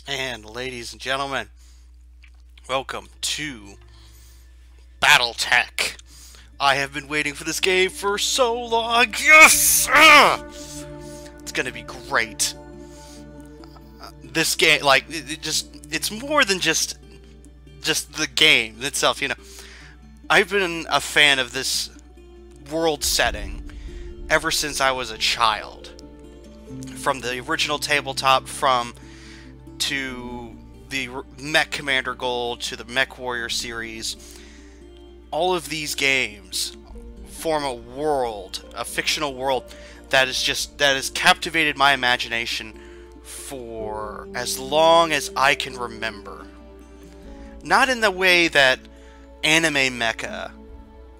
And ladies and gentlemen, welcome to BattleTech. I have been waiting for this game for so long. Yes! It's gonna be great. This game, like, it's more than just the game itself, you know. I've been a fan of this world setting ever since I was a child. From the original tabletop, to the Mech Commander Gold, to the Mech Warrior series, all of these games form a world, a fictional world that has captivated my imagination for as long as I can remember. Not in the way that anime mecha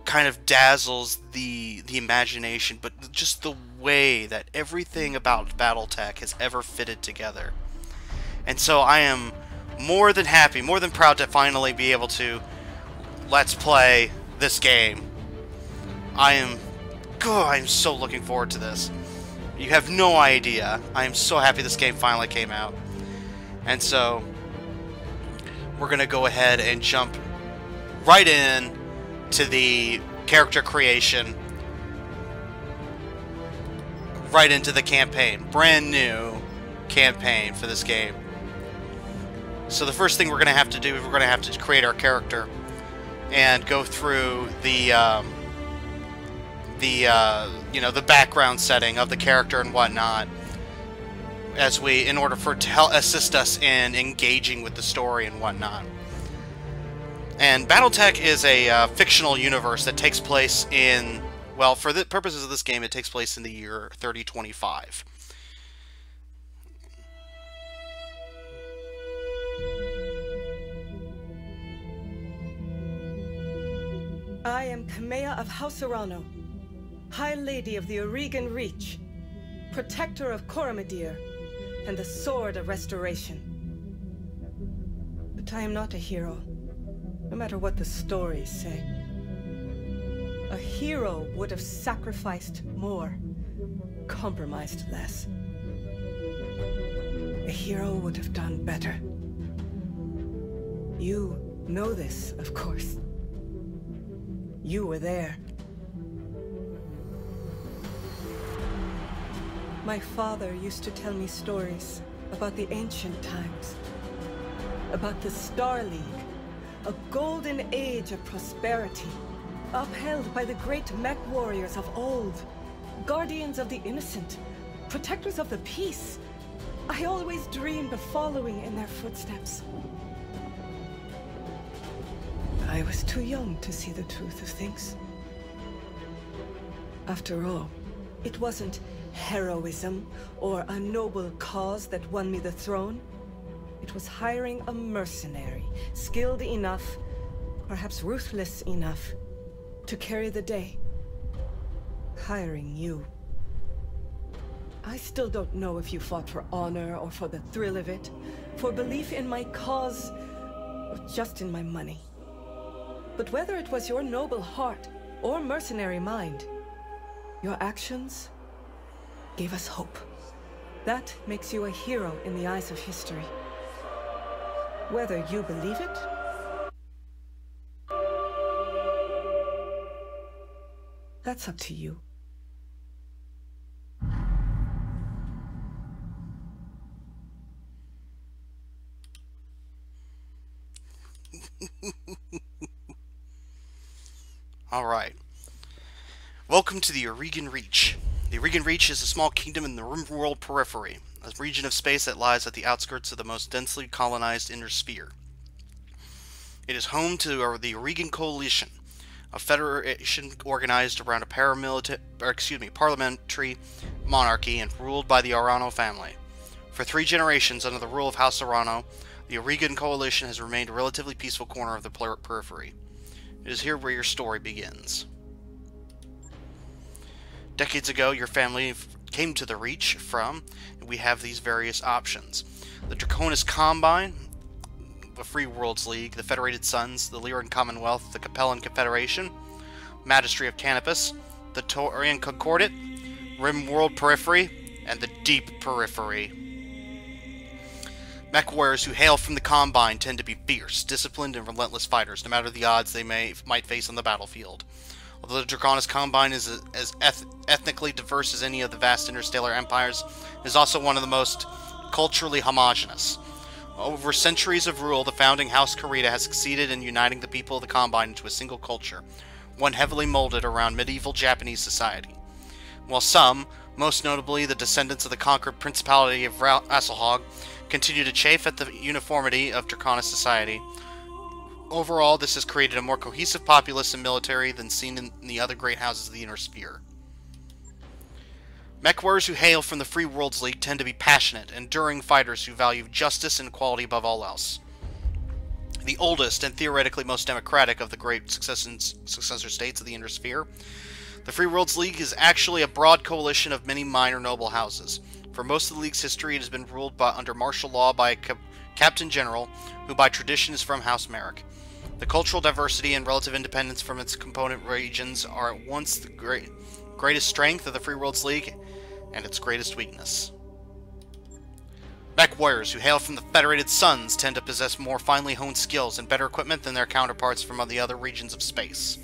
kind of dazzles the imagination, but just the way that everything about BattleTech has ever fitted together. And so I am more than happy, more than proud to finally be able to let's play this game. I'm so looking forward to this. You have no idea. I am so happy this game finally came out. And so we're going to go ahead and jump right in to the character creation. Right into the campaign. Brand new campaign for this game. So the first thing we're going to have to do is we're going to have to create our character and go through the background setting of the character and whatnot, in order to help assist us in engaging with the story and whatnot. And BattleTech is a fictional universe that takes place in, well, for the purposes of this game, it takes place in the year 3025. I am Kamea of House Arano, High Lady of the Aurigan Reach, Protector of Coromadir, and the Sword of Restoration. But I am not a hero, no matter what the stories say. A hero would have sacrificed more, compromised less. A hero would have done better. You know this, of course. You were there. My father used to tell me stories about the ancient times, about the Star League, a golden age of prosperity, upheld by the great mech warriors of old, guardians of the innocent, protectors of the peace. I always dreamed of following in their footsteps. I was too young to see the truth of things. After all, it wasn't heroism or a noble cause that won me the throne. It was hiring a mercenary, skilled enough, perhaps ruthless enough, to carry the day. Hiring you. I still don't know if you fought for honor or for the thrill of it, for belief in my cause, or just in my money. But whether it was your noble heart or mercenary mind, your actions gave us hope. That makes you a hero in the eyes of history. Whether you believe it, that's up to you. Alright. Welcome to the Aurigan Reach. The Aurigan Reach is a small kingdom in the rim-world periphery, a region of space that lies at the outskirts of the most densely colonized inner sphere. It is home to the Aurigan Coalition, a federation organized around a parliamentary monarchy and ruled by the Arano family. For 3 generations under the rule of House Arano, the Aurigan Coalition has remained a relatively peaceful corner of the periphery. It is here where your story begins. Decades ago, your family came to the Reach and we have these various options. The Draconis Combine, the Free Worlds League, the Federated Sons, the Lyran Commonwealth, the Capellan Confederation, Magistry of Canopus, the Taurian Concordat, Rim World Periphery, and the Deep Periphery. Mech warriors who hail from the Combine tend to be fierce, disciplined, and relentless fighters, no matter the odds they might face on the battlefield. Although the Draconis Combine is as ethnically diverse as any of the vast interstellar empires, it is also one of the most culturally homogenous. Over centuries of rule, the founding House Karita has succeeded in uniting the people of the Combine into a single culture, one heavily molded around medieval Japanese society. While some, most notably the descendants of the conquered Principality of Asselhog, continue to chafe at the uniformity of Draconis society, overall this has created a more cohesive populace and military than seen in the other great houses of the Inner Sphere. Mech warriors who hail from the Free Worlds League tend to be passionate, enduring fighters who value justice and equality above all else. The oldest and theoretically most democratic of the great successor states of the Inner Sphere, the Free Worlds League is actually a broad coalition of many minor noble houses. For most of the League's history, it has been ruled under martial law by a Captain General, who by tradition is from House Merrick. The cultural diversity and relative independence from its component regions are at once the greatest strength of the Free Worlds League and its greatest weakness. Mech warriors who hail from the Federated Suns tend to possess more finely honed skills and better equipment than their counterparts from the other regions of space.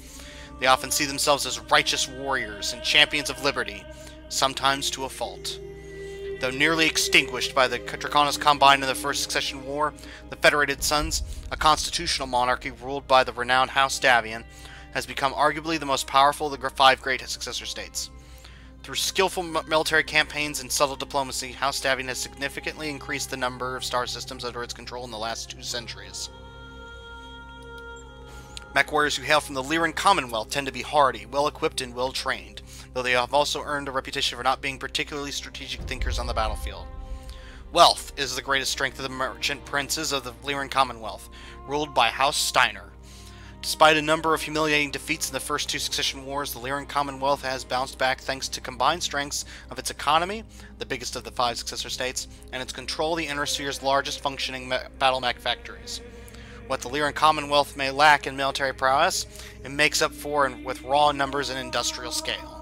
They often see themselves as righteous warriors and champions of liberty, sometimes to a fault. Though nearly extinguished by the Draconis Combine in the First Succession War, the Federated Suns, a constitutional monarchy ruled by the renowned House Davian, has become arguably the most powerful of the 5 great successor states. Through skillful military campaigns and subtle diplomacy, House Davian has significantly increased the number of star systems under its control in the last 2 centuries. Mech warriors who hail from the Lyran Commonwealth tend to be hardy, well-equipped, and well-trained, though they have also earned a reputation for not being particularly strategic thinkers on the battlefield. Wealth is the greatest strength of the merchant princes of the Lyran Commonwealth, ruled by House Steiner. Despite a number of humiliating defeats in the first 2 succession wars, the Lyran Commonwealth has bounced back thanks to combined strengths of its economy, the biggest of the 5 successor states, and its control of the Inner Sphere's largest functioning battle mech factories. What the Lyran Commonwealth may lack in military prowess, it makes up for with raw numbers and industrial scale.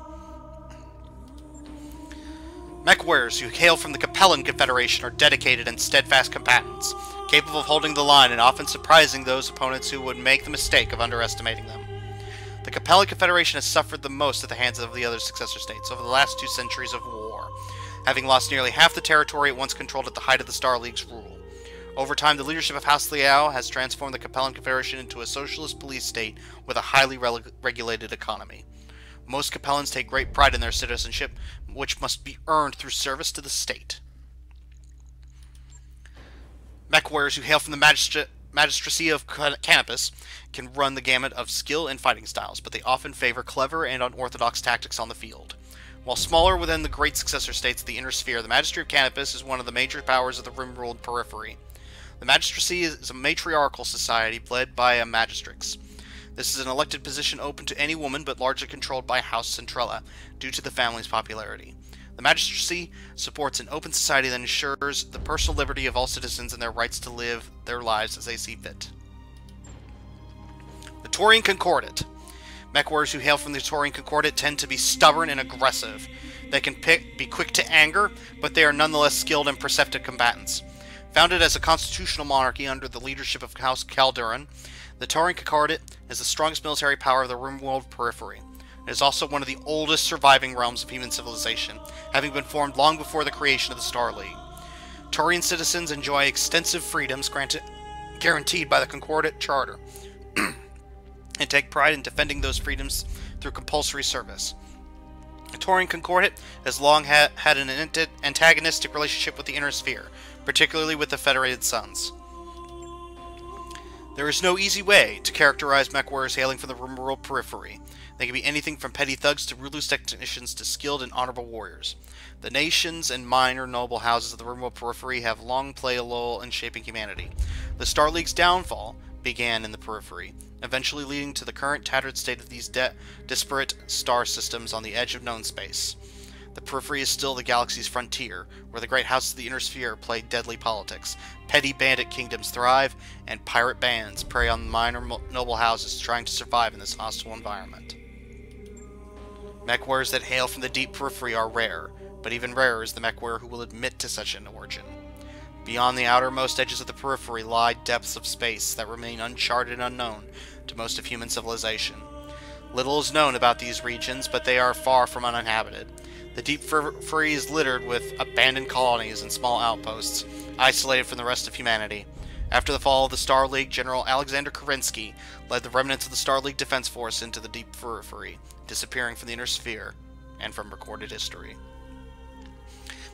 Mech warriors who hail from the Capellan Confederation are dedicated and steadfast combatants, capable of holding the line and often surprising those opponents who would make the mistake of underestimating them. The Capellan Confederation has suffered the most at the hands of the other successor states over the last 2 centuries of war, having lost nearly half the territory it once controlled at the height of the Star League's rule. Over time, the leadership of House Liao has transformed the Capellan Confederation into a socialist police state with a highly regulated economy. Most Capellans take great pride in their citizenship, which must be earned through service to the state. Mech warriors who hail from the magistracy of Canopus can run the gamut of skill and fighting styles, but they often favor clever and unorthodox tactics on the field. While smaller within the great successor states of the Inner Sphere, the Magistracy of Canopus is one of the major powers of the Rim-ruled periphery. The Magistracy is a matriarchal society led by a magistrix. This is an elected position open to any woman, but largely controlled by House Centrella, due to the family's popularity. The Magistracy supports an open society that ensures the personal liberty of all citizens and their rights to live their lives as they see fit. The Taurian Concordat. Mech warriors who hail from the Taurian Concordat tend to be stubborn and aggressive. They can be quick to anger, but they are nonetheless skilled and perceptive combatants. Founded as a constitutional monarchy under the leadership of House Calderon, the Taurian Concordat is the strongest military power of the Rimworld periphery. It is also one of the oldest surviving realms of human civilization, having been formed long before the creation of the Star League. Taurian citizens enjoy extensive freedoms guaranteed by the Concordat Charter, and take pride in defending those freedoms through compulsory service. The Taurian Concordat has long had an antagonistic relationship with the Inner Sphere, particularly with the Federated Suns. There is no easy way to characterize mech warriors hailing from the Rimworld periphery. They can be anything from petty thugs to ruthless technicians to skilled and honorable warriors. The nations and minor noble houses of the Rimworld periphery have long played a role in shaping humanity. The Star League's downfall began in the periphery, eventually leading to the current tattered state of these disparate star systems on the edge of known space. The periphery is still the galaxy's frontier, where the great houses of the Inner Sphere play deadly politics, petty bandit kingdoms thrive, and pirate bands prey on minor noble houses trying to survive in this hostile environment. Mech warriors that hail from the deep periphery are rare, but even rarer is the mech warrior who will admit to such an origin. Beyond the outermost edges of the periphery lie depths of space that remain uncharted and unknown to most of human civilization. Little is known about these regions, but they are far from uninhabited. The deep periphery is littered with abandoned colonies and small outposts, isolated from the rest of humanity. After the fall of the Star League, General Alexander Kerensky led the remnants of the Star League Defense Force into the deep periphery, disappearing from the inner sphere and from recorded history.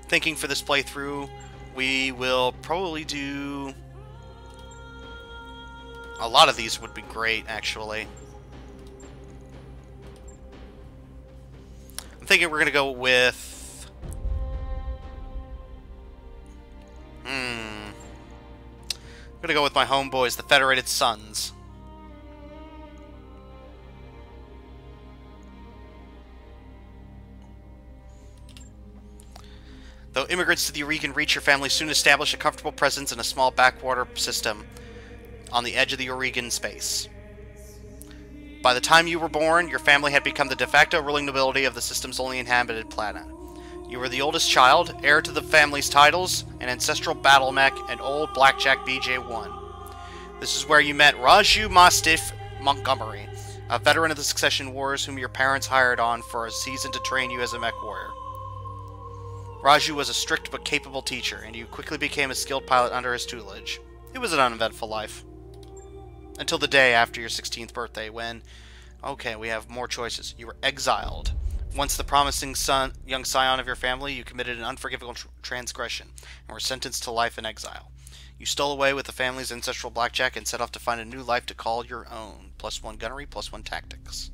Thinking for this playthrough, we will probably do... A lot of these would be great, actually. I'm thinking we're going to go with... I'm going to go with my homeboys, the Federated Sons. Though immigrants to the Eureka reach, your family soon establish a comfortable presence in a small backwater system on the edge of the Euregan space. By the time you were born, your family had become the de facto ruling nobility of the system's only inhabited planet. You were the oldest child, heir to the family's titles, an ancestral battle mech, and old blackjack BJ-1. This is where you met Raju Mastiff Montgomery, a veteran of the Succession Wars whom your parents hired on for a season to train you as a mech warrior. Raju was a strict but capable teacher, and you quickly became a skilled pilot under his tutelage. It was an uneventful life. Until the day after your 16th birthday, when... Okay, we have more choices. You were exiled. Once the promising young scion of your family, you committed an unforgivable transgression, and were sentenced to life in exile. You stole away with the family's ancestral blackjack and set off to find a new life to call your own. +1 gunnery, +1 tactics.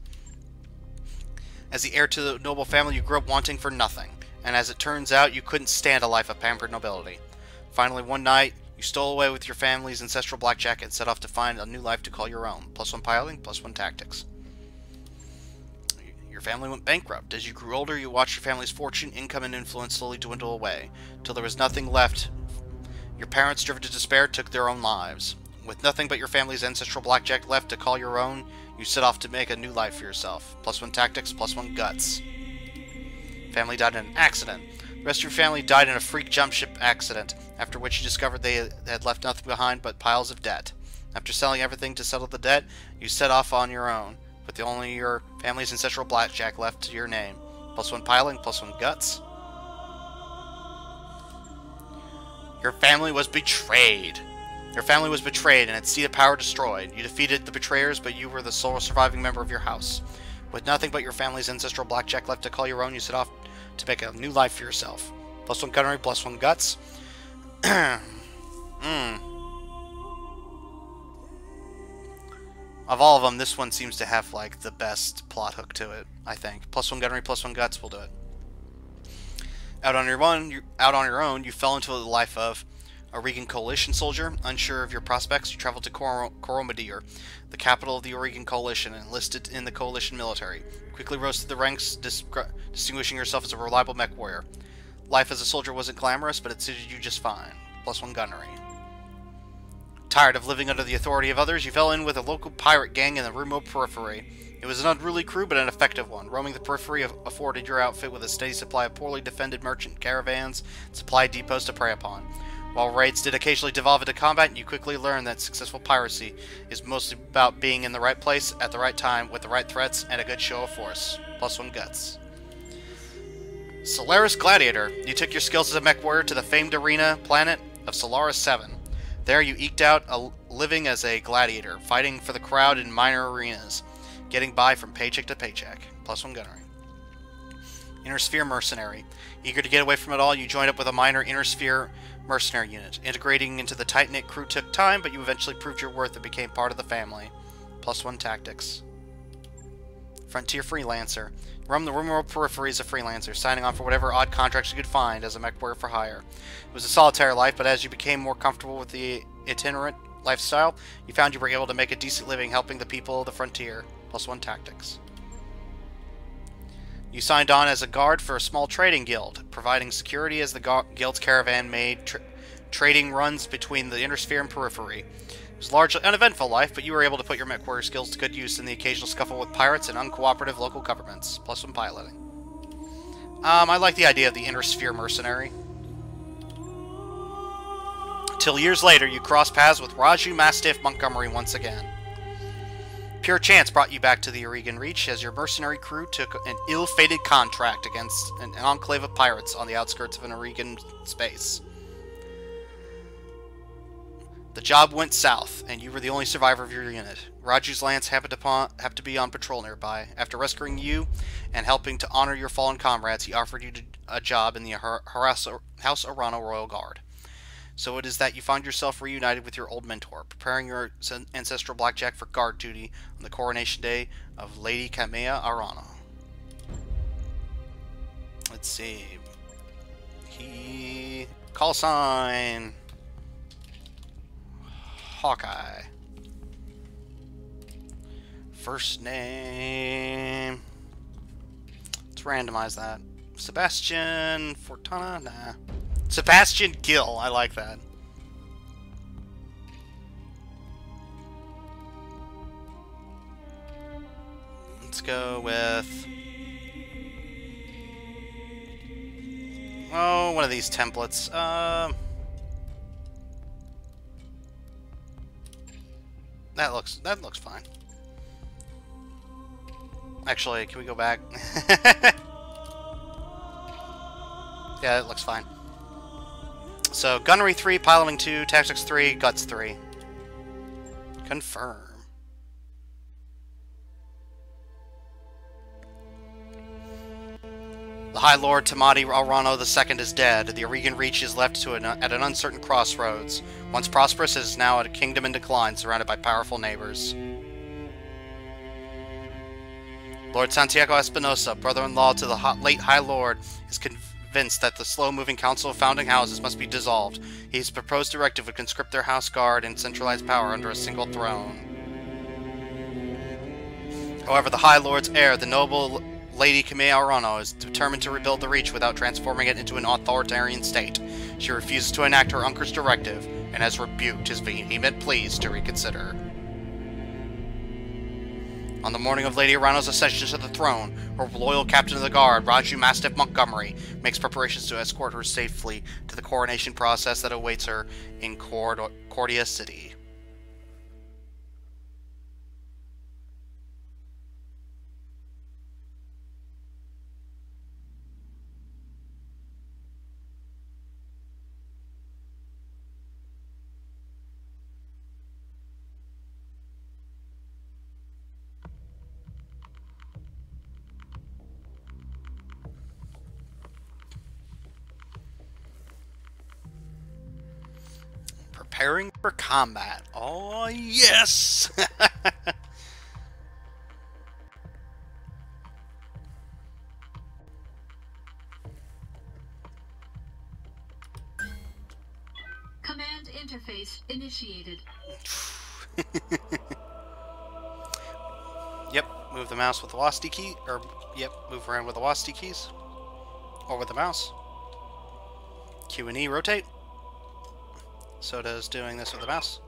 As the heir to the noble family, you grew up wanting for nothing. And as it turns out, you couldn't stand a life of pampered nobility. Finally, one night, you stole away with your family's ancestral blackjack and set off to find a new life to call your own. +1 piloting, +1 tactics. Your family went bankrupt. As you grew older, you watched your family's fortune, income, and influence slowly dwindle away, till there was nothing left. Your parents, driven to despair, took their own lives. With nothing but your family's ancestral blackjack left to call your own, you set off to make a new life for yourself. +1 tactics, +1 guts. Family died in an accident. The rest of your family died in a freak jump ship accident, after which you discovered they had left nothing behind but piles of debt. After selling everything to settle the debt, you set off on your own, with only your family's ancestral blackjack left to your name. +1 piling, +1 guts. Your family was betrayed. Your family was betrayed and its seat of power destroyed. You defeated the betrayers, but you were the sole surviving member of your house. With nothing but your family's ancestral blackjack left to call your own, you set off to make a new life for yourself. +1 gunnery, +1 guts. Of all of them, this one seems to have, like, the best plot hook to it, I think. +1 gunnery, +1 guts will do it. Out on your own, you fell into the life of a Regan Coalition soldier. Unsure of your prospects, you traveled to Coromadir, the capital of the Oregon Coalition, and enlisted in the Coalition military. Quickly rose through the ranks, distinguishing yourself as a reliable mech warrior. Life as a soldier wasn't glamorous, but it suited you just fine. +1 gunnery. Tired of living under the authority of others, you fell in with a local pirate gang in the remote periphery. It was an unruly crew, but an effective one. Roaming the periphery afforded your outfit with a steady supply of poorly defended merchant caravans and supply depots to prey upon. While raids did occasionally devolve into combat, you quickly learned that successful piracy is mostly about being in the right place at the right time with the right threats and a good show of force. +1 guts. Solaris Gladiator. You took your skills as a mech warrior to the famed arena planet of Solaris 7. There you eked out a living as a gladiator, fighting for the crowd in minor arenas, getting by from paycheck to paycheck. +1 gunnery. Inner Sphere Mercenary. Eager to get away from it all, you joined up with a minor Inner Sphere mercenary unit. Integrating into the tight-knit crew took time, but you eventually proved your worth and became part of the family. +1 tactics. Frontier Freelancer. Roam the remote peripheries of freelancers, signing on for whatever odd contracts you could find as a mech warrior for hire. It was a solitary life, but as you became more comfortable with the itinerant lifestyle, you found you were able to make a decent living helping the people of the frontier. +1 tactics. You signed on as a guard for a small trading guild, providing security as the guild's caravan made trading runs between the inner sphere and periphery. It was largely uneventful life, but you were able to put your mech warrior skills to good use in the occasional scuffle with pirates and uncooperative local governments. +1 piloting. I like the idea of the Inner Sphere Mercenary. Until years later, you cross paths with Raju Mastiff Montgomery once again. Pure chance brought you back to the Oregon Reach as your mercenary crew took an ill-fated contract against an enclave of pirates on the outskirts of an Oregon space. The job went south, and you were the only survivor of your unit. Raju's Lance happened to be on patrol nearby. After rescuing you and helping to honor your fallen comrades, he offered you a job in the House Arana Royal Guard. So it is that you find yourself reunited with your old mentor, preparing your ancestral blackjack for guard duty on the coronation day of Lady Kamea Arana. Let's see. Call sign... Hawkeye. First name... Let's randomize that. Sebastian Fortuna? Nah. Sebastian Gill. I like that. Let's go with... Oh, one of these templates. That looks fine. Actually, can we go back? Yeah, it looks fine. So, Gunnery 3, Piloting 2, Tactics 3, Guts 3. Confirm. The High Lord Tamati Alrano II is dead. The Oregon Reach is left at an uncertain crossroads. Once prosperous, it is now a kingdom in decline, surrounded by powerful neighbors. Lord Santiago Espinosa, brother-in-law to the late High Lord, is convinced that the slow-moving Council of Founding Houses must be dissolved. His proposed directive would conscript their house guard and centralize power under a single throne. However, the High Lord's heir, the noble Lady Kamea Arano, is determined to rebuild the Reach without transforming it into an authoritarian state. She refuses to enact her uncle's directive, and has rebuked his vehement pleas to reconsider. On the morning of Lady Arano's ascension to the throne, her loyal captain of the guard, Raju Mastiff Montgomery, makes preparations to escort her safely to the coronation process that awaits her in Cordia City. Preparing for combat. Oh, yes! Command interface initiated. Yep, move the mouse with the WASD key, or, yep, move around with the WASD keys. Or with the mouse. Q and E, rotate. So does doing this with the mouse.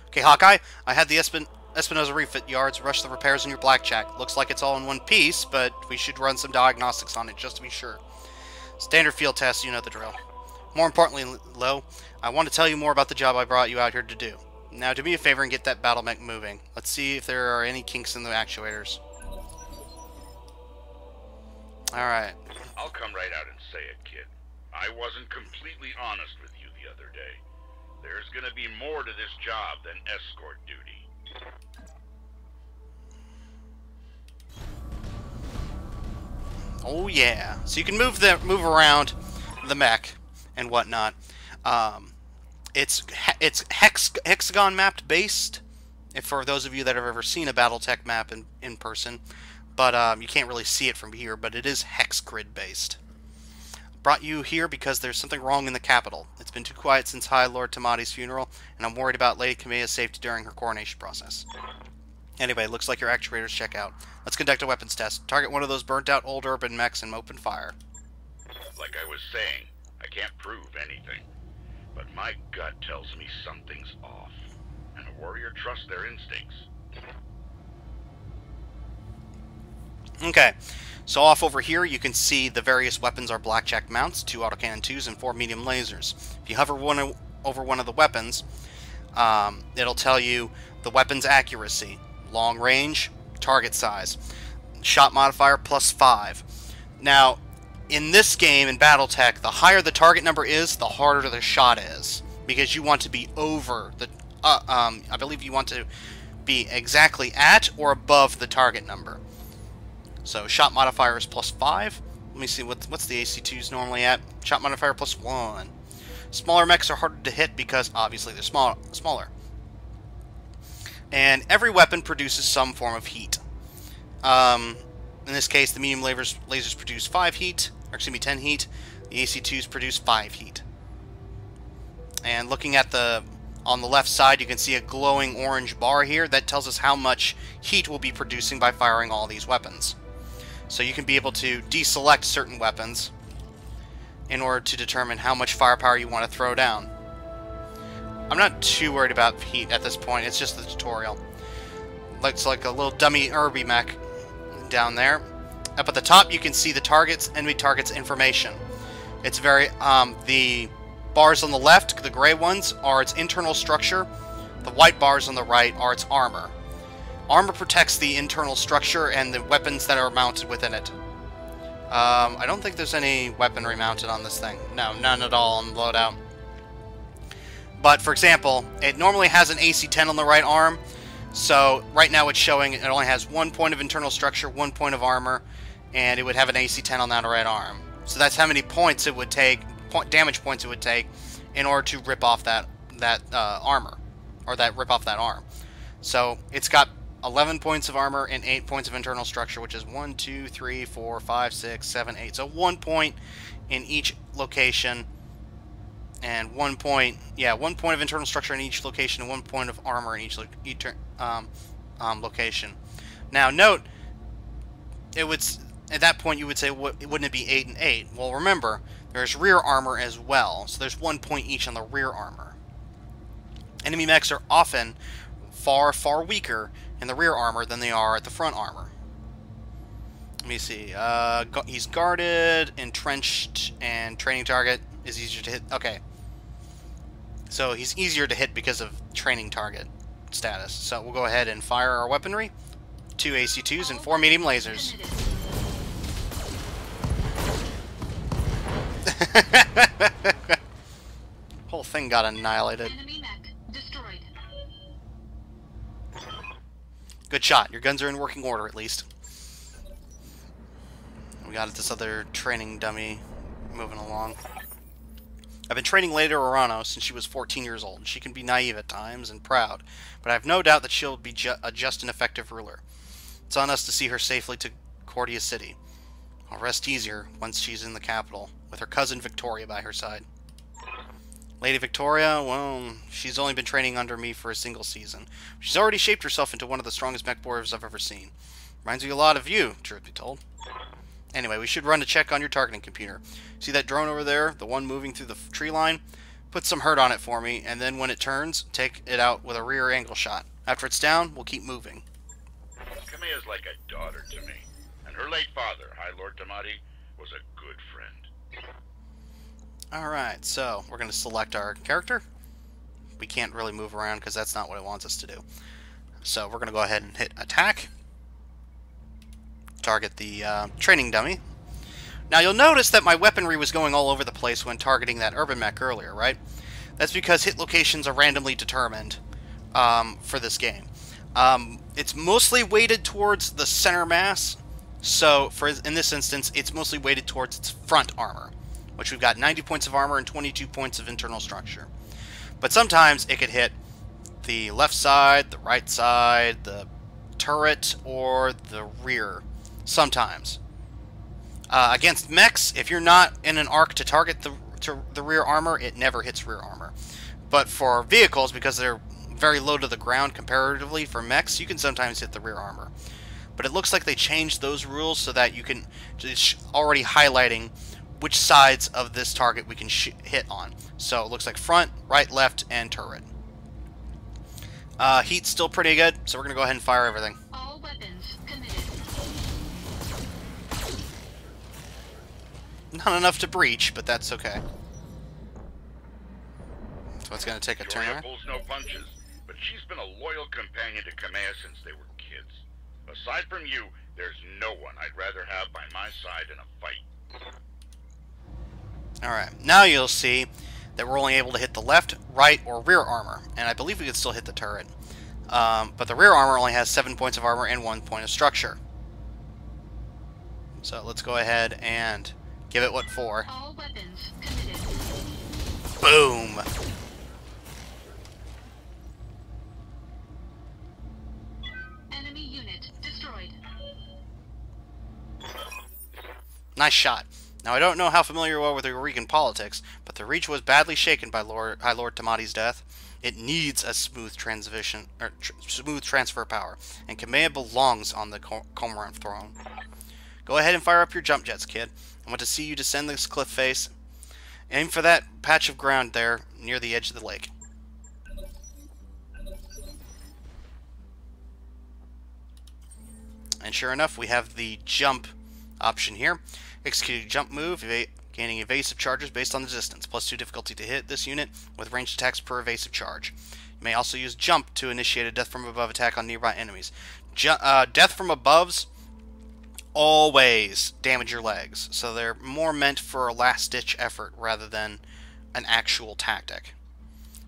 Okay, Hawkeye, I had the Espinosa refit yards rush the repairs in your blackjack. Looks like it's all in one piece, but we should run some diagnostics on it just to be sure. Standard field tests, you know the drill. More importantly, Lo, I want to tell you more about the job I brought you out here to do. Now, do me a favor and get that BattleTech moving. Let's see if there are any kinks in the actuators. Alright. I'll come right out and say it, kid. I wasn't completely honest with you the other day. There's gonna be more to this job than escort duty. Oh yeah. So you can move around the mech and whatnot. It's hexagon mapped based, if for those of you that have ever seen a BattleTech map in person, but you can't really see it from here, but it is hex grid based. Brought you here because there's something wrong in the capital. It's been too quiet since High Lord Tamati's funeral, and I'm worried about Lady Kamea's safety during her coronation process. Anyway, looks like your actuators check out. Let's conduct a weapons test. Target one of those burnt-out old urban mechs and open fire. Like I was saying, I can't prove anything. But my gut tells me something's off. And a warrior trusts their instincts. Okay, so off over here you can see the various weapons are blackjack mounts, 2 autocannon 2s, and 4 medium lasers. If you hover one over one of the weapons, it'll tell you the weapon's accuracy, long range, target size, shot modifier +5. Now, in this game, in BattleTech, the higher the target number is, the harder the shot is, because you want to be over the, I believe you want to be exactly at or above the target number. So, shot modifier is +5. Let me see, what's the AC2s normally at? Shot modifier +1. Smaller mechs are harder to hit because, obviously, they're smaller. And every weapon produces some form of heat. In this case, the medium lasers produce 5 heat, or excuse me, 10 heat. The AC2s produce 5 heat. And looking at on the left side, you can see a glowing orange bar here. That tells us how much heat we'll be producing by firing all these weapons. So you can be able to deselect certain weapons in order to determine how much firepower you want to throw down. I'm not too worried about heat at this point, it's just the tutorial. Looks like a little dummy Irby mech down there. Up at the top you can see the enemy targets information. It's very, the bars on the left, the gray ones, are its internal structure. The white bars on the right are its armor. Armor protects the internal structure and the weapons that are mounted within it. I don't think there's any weaponry mounted on this thing. No, none at all on the loadout. But, for example, it normally has an AC-10 on the right arm, so right now it's showing it only has 1 point of internal structure, 1 point of armor, and it would have an AC-10 on that right arm. So that's how many points it would take, damage points it would take, in order to rip off that armor, or rip off that arm. So it's got 11 points of armor and 8 points of internal structure, which is 1, 2, 3, 4, 5, 6, 7, 8. So 1 point in each location, and 1 point, yeah, 1 point of internal structure in each location, and 1 point of armor in each location. Now, note, it would, at that point, you would say, wouldn't it be 8 and 8? Well, remember, there's rear armor as well, so there's 1 point each on the rear armor. Enemy mechs are often far, far weaker in the rear armor than they are at the front armor. Let me see. He's guarded, entrenched, and training target is easier to hit. Okay. So he's easier to hit because of training target status. So we'll go ahead and fire our weaponry. 2 AC2s and 4 medium lasers. Whole thing got annihilated. Enemy mech destroyed. Good shot. Your guns are in working order, at least. We got this other training dummy moving along. I've been training Lady Orano since she was 14 years old. She can be naive at times and proud, but I have no doubt that she'll be a just and effective ruler. It's on us to see her safely to Cordia City. I'll rest easier once she's in the capital, with her cousin Victoria by her side. Lady Victoria, well, she's only been training under me for a single season. She's already shaped herself into one of the strongest mech warriors I've ever seen. Reminds me a lot of you, truth be told. Anyway, we should run a check on your targeting computer. See that drone over there, the one moving through the tree line? Put some hurt on it for me, and then when it turns, take it out with a rear angle shot. After it's down, we'll keep moving. Kamiya's like a daughter to me, and her late father, High Lord Tamati, was a good friend. Alright, so we're going to select our character. We can't really move around because that's not what it wants us to do. So we're going to go ahead and hit attack. Target the training dummy. Now you'll notice that my weaponry was going all over the place when targeting that urban mech earlier, right? That's because hit locations are randomly determined for this game. It's mostly weighted towards the center mass, so in this instance, it's mostly weighted towards its front armor, which we've got 90 points of armor and 22 points of internal structure. But sometimes it could hit the left side, the right side, the turret, or the rear. Sometimes. Against mechs, if you're not in an arc to target the rear armor, it never hits rear armor. But for vehicles, because they're very low to the ground comparatively for mechs, you can sometimes hit the rear armor. But it looks like they changed those rules so that you can, it's already highlighting which sides of this target we can hit on. So it looks like front, right, left, and turret. Heat's still pretty good, so we're going to go ahead and fire everything. All weapons committed. Not enough to breach, but that's okay. So it's going to take a turn. Joria pulls no punches, but she's been a loyal companion to Kamea since they were kids. Aside from you, there's no one I'd rather have by my side in a fight. Alright, now you'll see that we're only able to hit the left, right, or rear armor. And I believe we can still hit the turret. But the rear armor only has 7 points of armor and 1 point of structure. So let's go ahead and give it what for. All weapons committed. Boom! Enemy unit destroyed. Nice shot. Now, I don't know how familiar you are with Eureka politics, but the Reach was badly shaken by High Lord Tamati's death. It needs a smooth transition, or smooth transfer power, and Kamea belongs on the Cormorant throne. Go ahead and fire up your jump jets, kid. I want to see you descend this cliff face. Aim for that patch of ground there, near the edge of the lake. And sure enough, we have the jump option here. Execute a jump move, gaining evasive charges based on the distance, +2 difficulty to hit this unit with ranged attacks per evasive charge. You may also use jump to initiate a death from above attack on nearby enemies. Death from aboves always damage your legs, so they're more meant for a last-ditch effort rather than an actual tactic.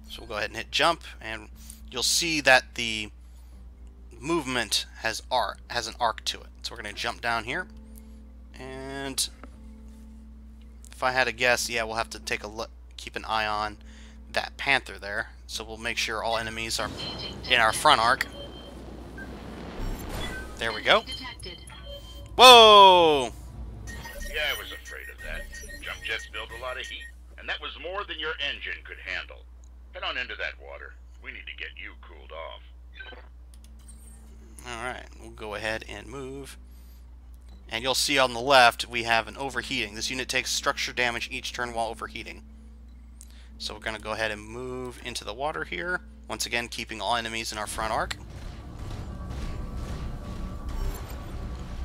So we'll go ahead and hit jump, and you'll see that the movement has an arc to it. So we're going to jump down here, and if I had to guess, yeah, we'll have to take a look, keep an eye on that panther there. So we'll make sure all enemies are in our front arc. There we go. Detected. Whoa! Yeah, I was afraid of that. Jump jets build a lot of heat, and that was more than your engine could handle. Head on into that water. We need to get you cooled off. Alright, we'll go ahead and move. And you'll see on the left we have an overheating. This unit takes structure damage each turn while overheating. So we're going to go ahead and move into the water here. Once again, keeping all enemies in our front arc.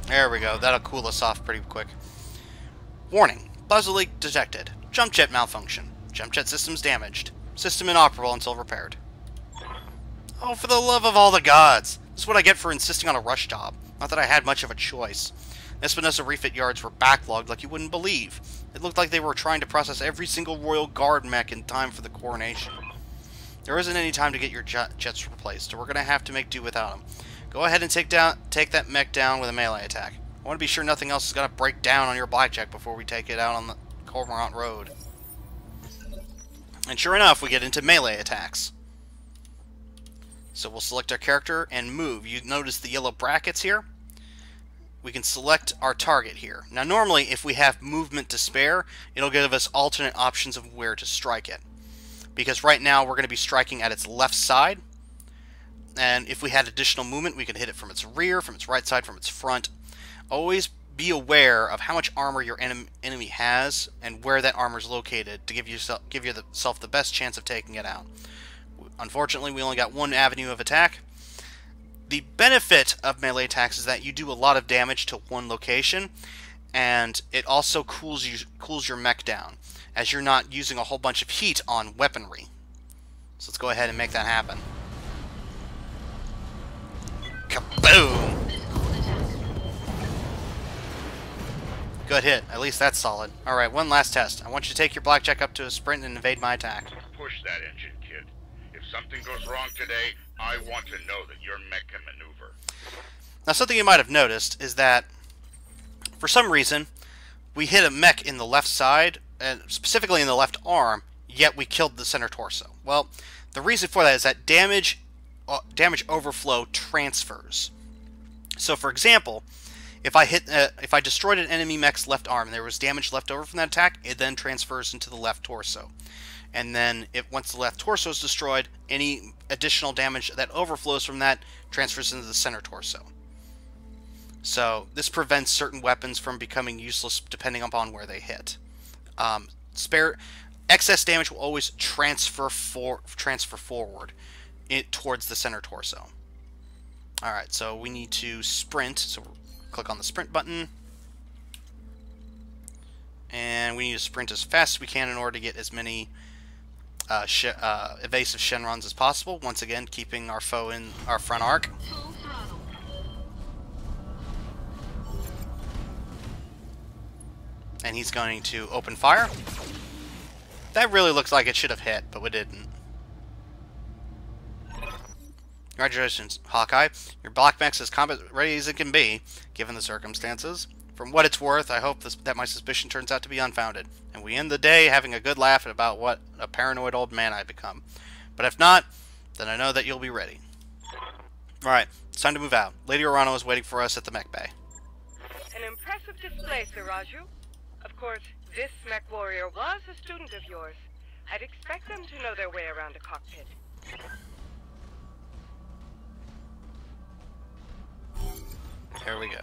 There we go. That'll cool us off pretty quick. Warning. Plasma leak detected. Jump jet malfunction. Jump jet systems damaged. System inoperable until repaired. Oh, for the love of all the gods! This is what I get for insisting on a rush job. Not that I had much of a choice. Espinosa refit yards were backlogged like you wouldn't believe. It looked like they were trying to process every single Royal Guard mech in time for the coronation. There isn't any time to get your jets replaced, so we're going to have to make do without them. Go ahead and take that mech down with a melee attack. I want to be sure nothing else is going to break down on your blackjack before we take it out on the Cormorant Road. And sure enough, we get into melee attacks. So we'll select our character and move. You notice the yellow brackets here? We can select our target here. Now normally, if we have movement to spare, it'll give us alternate options of where to strike it. Because right now, we're going to be striking at its left side. And if we had additional movement, we could hit it from its rear, from its right side, from its front. Always be aware of how much armor your enemy has and where that armor is located to give yourself the best chance of taking it out. Unfortunately, we only got one avenue of attack. The benefit of melee attacks is that you do a lot of damage to one location, and it also cools your mech down, as you're not using a whole bunch of heat on weaponry. So let's go ahead and make that happen. Kaboom! Good hit. At least that's solid. Alright, one last test. I want you to take your blackjack up to a sprint and evade my attack. Push that engine, kid. If something goes wrong today, I want to know that your mech can maneuver. Now, something you might have noticed is that, for some reason, we hit a mech in the left side, and specifically in the left arm, yet we killed the center torso. Well, the reason for that is that damage overflow transfers. So, for example, if I destroyed an enemy mech's left arm and there was damage left over from that attack, it then transfers into the left torso. And then, once the left torso is destroyed, any additional damage that overflows from that transfers into the center torso. So, this prevents certain weapons from becoming useless depending upon where they hit. Excess damage will always transfer forward towards the center torso. Alright, so we need to sprint. So, click on the sprint button. And we need to sprint as fast as we can in order to get as many evasive Shenrons as possible. Once again, keeping our foe in our front arc. Full throttle. And he's going to open fire. That really looks like it should have hit, but we didn't. Congratulations, Hawkeye. Your Black Mech's as combat ready as it can be, given the circumstances. From what it's worth, I hope that my suspicion turns out to be unfounded, and we end the day having a good laugh about what a paranoid old man I've become. But if not, then I know that you'll be ready. Alright, it's time to move out. Lady Orano is waiting for us at the mech bay. An impressive display, Sir Raju. Of course, this mech warrior was a student of yours. I'd expect them to know their way around a cockpit. There we go.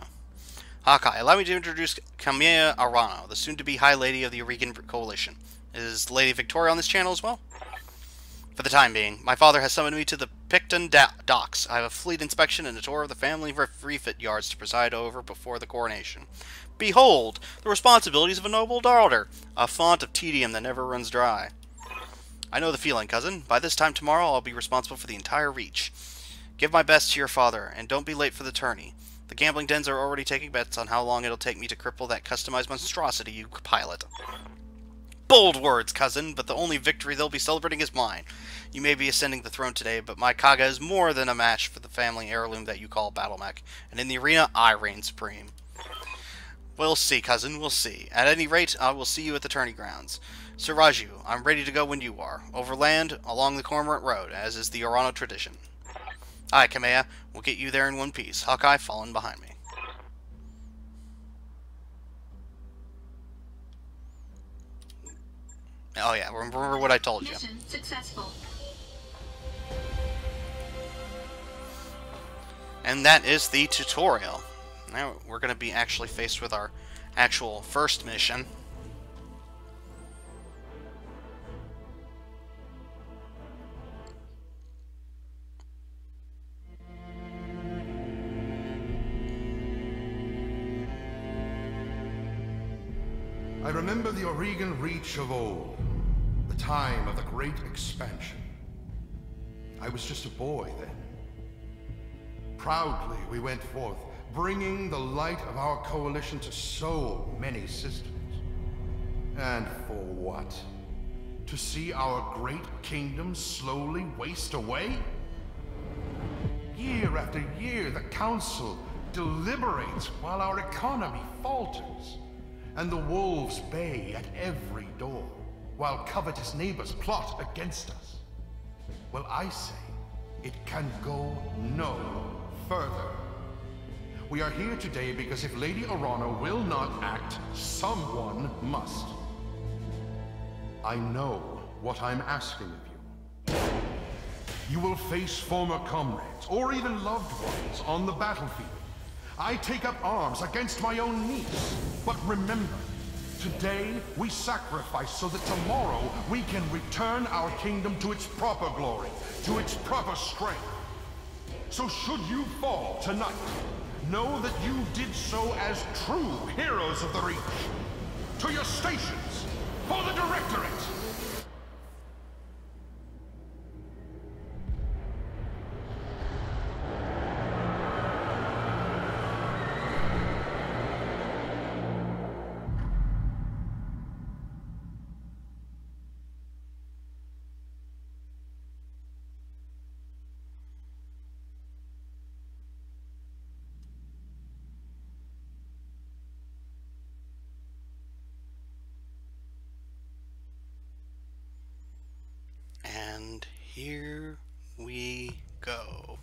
Hawkeye, allow me to introduce Camilla Arano, the soon-to-be High Lady of the Aurigan Coalition. Is Lady Victoria on this channel as well? For the time being, my father has summoned me to the Picton docks. I have a fleet inspection and a tour of the family refit yards to preside over before the coronation. Behold, the responsibilities of a noble daughter, a font of tedium that never runs dry. I know the feeling, cousin. By this time tomorrow, I'll be responsible for the entire Reach. Give my best to your father, and don't be late for the tourney. The gambling dens are already taking bets on how long it'll take me to cripple that customized monstrosity you pilot. Bold words, cousin, but the only victory they'll be celebrating is mine. You may be ascending the throne today, but my Kaga is more than a match for the family heirloom that you call BattleTech, and in the arena, I reign supreme. We'll see, cousin, we'll see. At any rate, I will see you at the tourney grounds. Sir Raju, I'm ready to go when you are. Overland, along the Cormorant Road, as is the Orano tradition. Aye, Kamea, we'll get you there in one piece. Hawkeye following behind me. Oh yeah, remember what I told you. Mission successful. And that is the tutorial. Now we're going to be actually faced with our actual first mission. I remember the Aurigan Reach of old, the time of the Great Expansion. I was just a boy then. Proudly we went forth, bringing the light of our coalition to so many systems. And for what? To see our great kingdom slowly waste away? Year after year, the Council deliberates while our economy falters. And the wolves bay at every door, while covetous neighbors plot against us. Well, I say, it can go no further. We are here today because if Lady Orano will not act, someone must. I know what I'm asking of you. You will face former comrades, or even loved ones, on the battlefield. I take up arms against my own niece. But remember, today we sacrifice so that tomorrow we can return our kingdom to its proper glory, to its proper strength. So should you fall tonight, know that you did so as true heroes of the Reach. To your stations, for the Directorate! And here we go.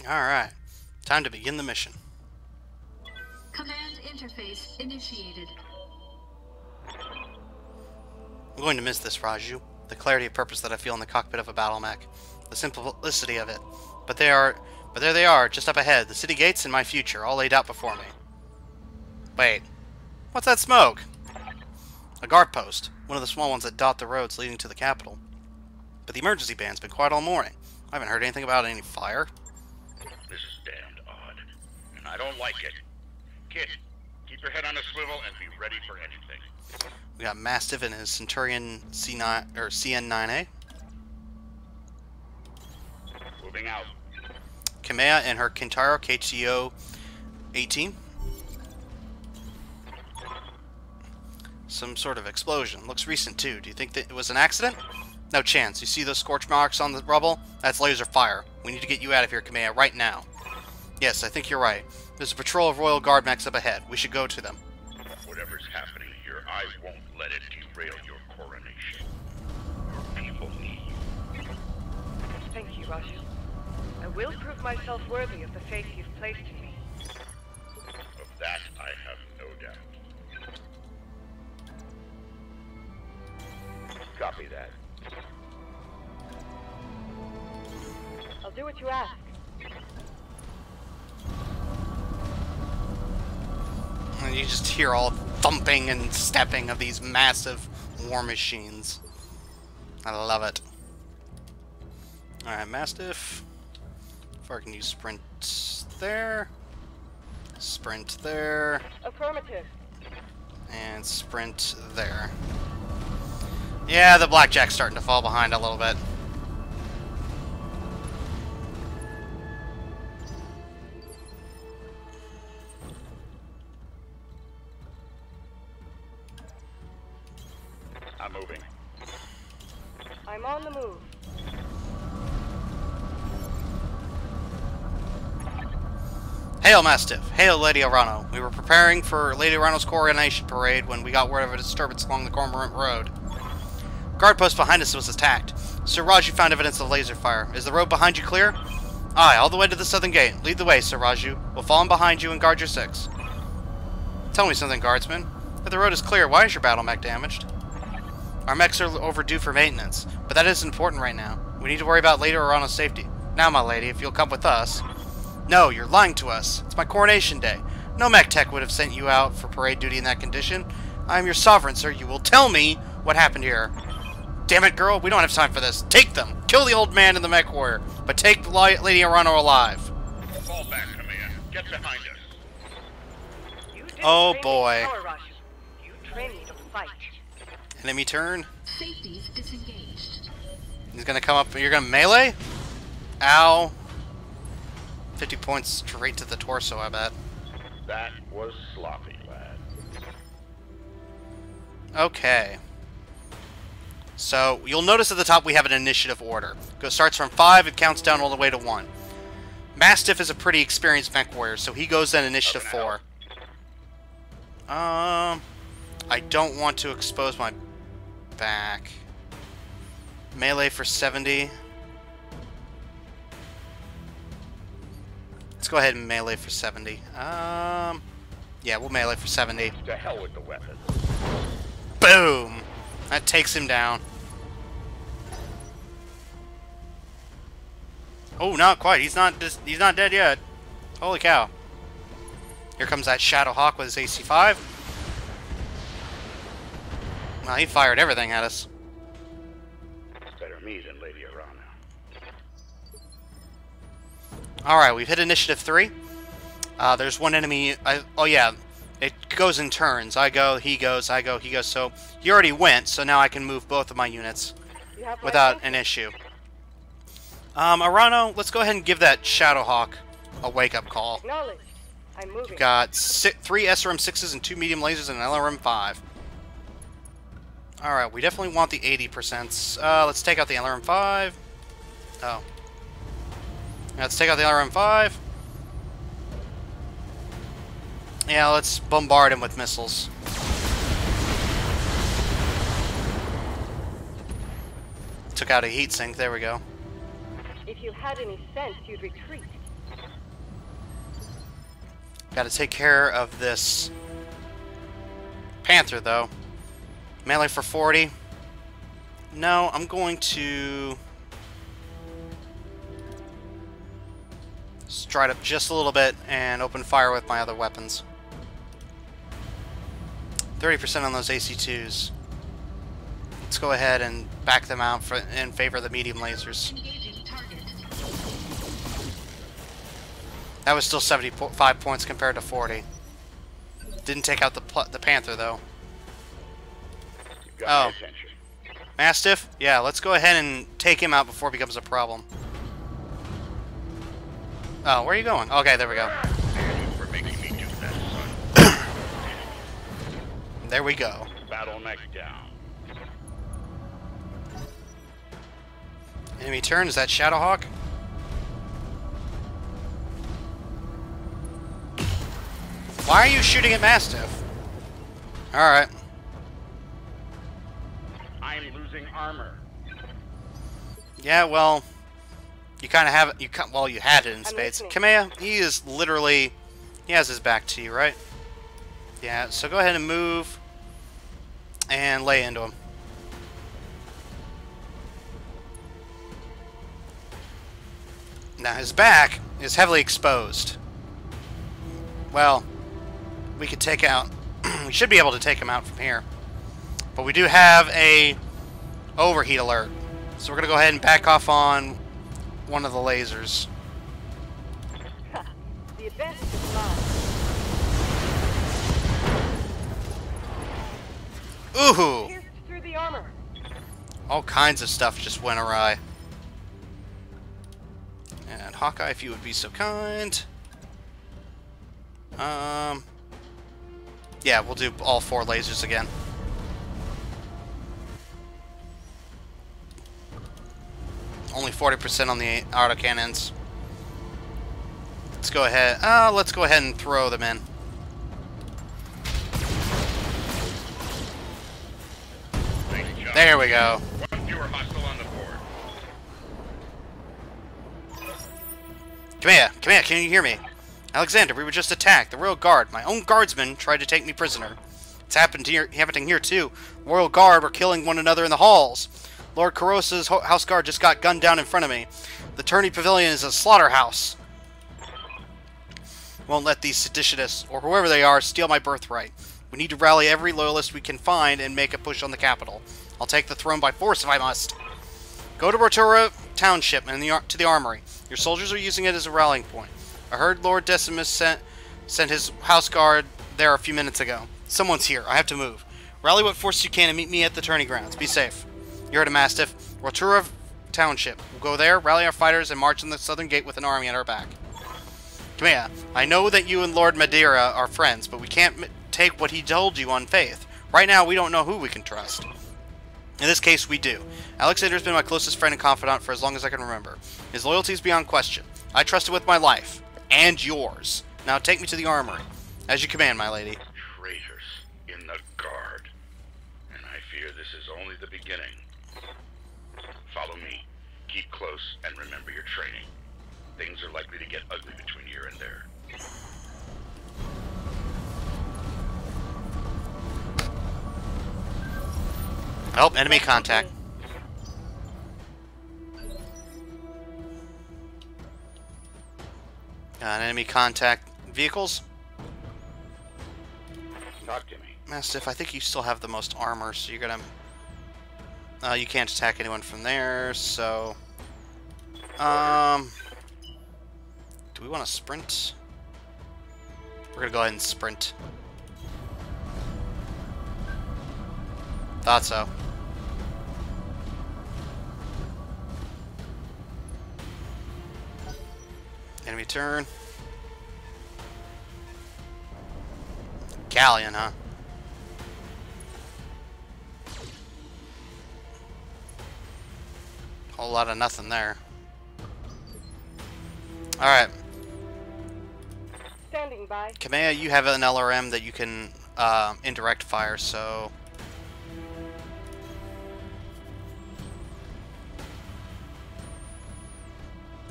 Alright, time to begin the mission. phase initiated. I'm going to miss this, Raju. The clarity of purpose that I feel in the cockpit of a battle mech. The simplicity of it. But there they are, just up ahead. The city gates and my future, all laid out before me. Wait. What's that smoke? A guard post. One of the small ones that dot the roads leading to the capital. But the emergency band's been quiet all morning. I haven't heard anything about any fire. This is damned odd, and I don't like it. Kid, keep your head on a swivel and be ready for anything. We got Mastiff and his Centurion C9 or CN9A. Moving out. Kamea and her Kintaro KTO 18. Some sort of explosion. Looks recent too. Do you think that it was an accident? No chance. You see those scorch marks on the rubble? That's laser fire. We need to get you out of here, Kamea, right now. Yes, I think you're right. There's a patrol of Royal Guard mechs up ahead. We should go to them. Whatever's happening here, I won't let it derail your coronation. Your people need you. Thank you, Raju. I will prove myself worthy of the faith you've placed in me. Of that, I have no doubt. Copy that. I'll do what you ask. And you just hear all thumping and stepping of these massive war machines. I love it. Alright, Mastiff. If I can use sprint there. Sprint there. Affirmative. And sprint there. Yeah, the blackjack's starting to fall behind a little bit. I'm moving. I'm on the move. Hail, Mastiff. Hail, Lady Arano. We were preparing for Lady Arano's coronation parade when we got word of a disturbance along the Cormorant Road. Guard post behind us was attacked. Sir Raju found evidence of laser fire. Is the road behind you clear? Aye, all the way to the southern gate. Lead the way, Sir Raju. We'll fall in behind you and guard your six. Tell me something, guardsman. If the road is clear, why is your battle mech damaged? Our mechs are overdue for maintenance, but that isn't important right now. We need to worry about Lady Arano's safety. Now, my lady, if you'll come with us. No, you're lying to us. It's my coronation day. No mech tech would have sent you out for parade duty in that condition. I am your sovereign, sir. You will tell me what happened here. Damn it, girl. We don't have time for this. Take them. Kill the old man and the mech warrior. But take Lady Arano alive. Fall back, Kamea. Get behind us. Oh, boy. You trained me to fight. Enemy turn. Safeties disengaged. He's gonna come up. You're gonna melee? Ow. 50 points straight to the torso, I bet. That was sloppy, lad. Okay. So, you'll notice at the top we have an initiative order. It starts from 5, it counts down all the way to 1. Mastiff is a pretty experienced mech warrior, so he goes in initiative 4. I don't want to expose my back. Melee for 70. Let's go ahead and melee for 70. Yeah, we'll melee for 70. To hell with the weapon. Boom! That takes him down. Oh, not quite. He's not dead yet. Holy cow. Here comes that Shadow Hawk with his AC-5. Well, he fired everything at us. Better me than Lady Arano. Alright, we've hit initiative 3. There's one enemy... oh, yeah. It goes in turns. I go, he goes, I go, he goes. So, he already went, so now I can move both of my units without an issue. Arano, let's go ahead and give that Shadowhawk a wake-up call. Acknowledged. I'm moving. We've got 3 SRM-6s and 2 medium lasers and an LRM-5. Alright, we definitely want the 80%. Let's take out the LRM-5. Oh. Let's take out the LRM-5. Yeah, let's bombard him with missiles. Took out a heat sink, there we go. If you had any sense, you'd retreat. Gotta take care of this Panther, though. Melee for 40. No, I'm going to stride up just a little bit and open fire with my other weapons. 30% on those AC2s. Let's go ahead and back them out in favor of the medium lasers. Engaging target. That was still 75 points compared to 40. Didn't take out the Panther, though. Oh. Mastiff? Yeah, let's go ahead and take him out before it becomes a problem. Oh, where are you going? Okay, there we go. We're making me do that, son. There we go. BattleTech down. Enemy turn, is that Shadowhawk? Why are you shooting at Mastiff? Alright. I'm losing armor. Yeah, well, you kind of have it. Well, you had it in spades. Kamea, he is literally, he has his back to you, right? Yeah, so go ahead and move and lay into him. Now, his back is heavily exposed. Well, we could take out, we should be able to take him out from here. But we do have a overheat alert. So we're going to go ahead and back off on one of the lasers. The advantage is mine. Ooh! Pierced through the armor. All kinds of stuff just went awry. And Hawkeye, if you would be so kind. Yeah, we'll do all 4 lasers again. Only 40% on the autocannons. Let's go ahead. Let's go ahead and throw them in. There we go. One fewer hostile on the board. Come here, can you hear me? Alexander, we were just attacked. The Royal Guard, my own guardsmen, tried to take me prisoner. It's happening here too. The Royal Guard were killing one another in the halls. Lord Carosa's house guard just got gunned down in front of me. The tourney pavilion is a slaughterhouse. Won't let these seditionists, or whoever they are, steal my birthright. We need to rally every loyalist we can find and make a push on the capital. I'll take the throne by force if I must. Go to Rotura Township and to the armory. Your soldiers are using it as a rallying point. I heard Lord Decimus sent his house guard there a few minutes ago. Someone's here. I have to move. Rally what force you can and meet me at the tourney grounds. Be safe. You heard a Mastiff. Rotura Township. We'll go there, rally our fighters, and march in the southern gate with an army at our back. Come here. I know that you and Lord Madeira are friends, but we can't take what he told you on faith. Right now, we don't know who we can trust. In this case, we do. Alexander's been my closest friend and confidant for as long as I can remember. His loyalty is beyond question. I trust it with my life. And yours. Now take me to the armory. As you command, my lady. Traitors in the guard. And I fear this is only the beginning. Follow me. Keep close and remember your training. Things are likely to get ugly between here and there. Oh, enemy contact. Enemy contact vehicles. Talk to me. Mastiff, I think you still have the most armor, so you're gonna... you can't attack anyone from there, so... do we want to sprint? We're gonna go ahead and sprint. Thought so. Enemy turn. Galleon, huh? Whole lot of nothing there. Alright. Standing by. Kamea, you have an LRM that you can indirect fire, so...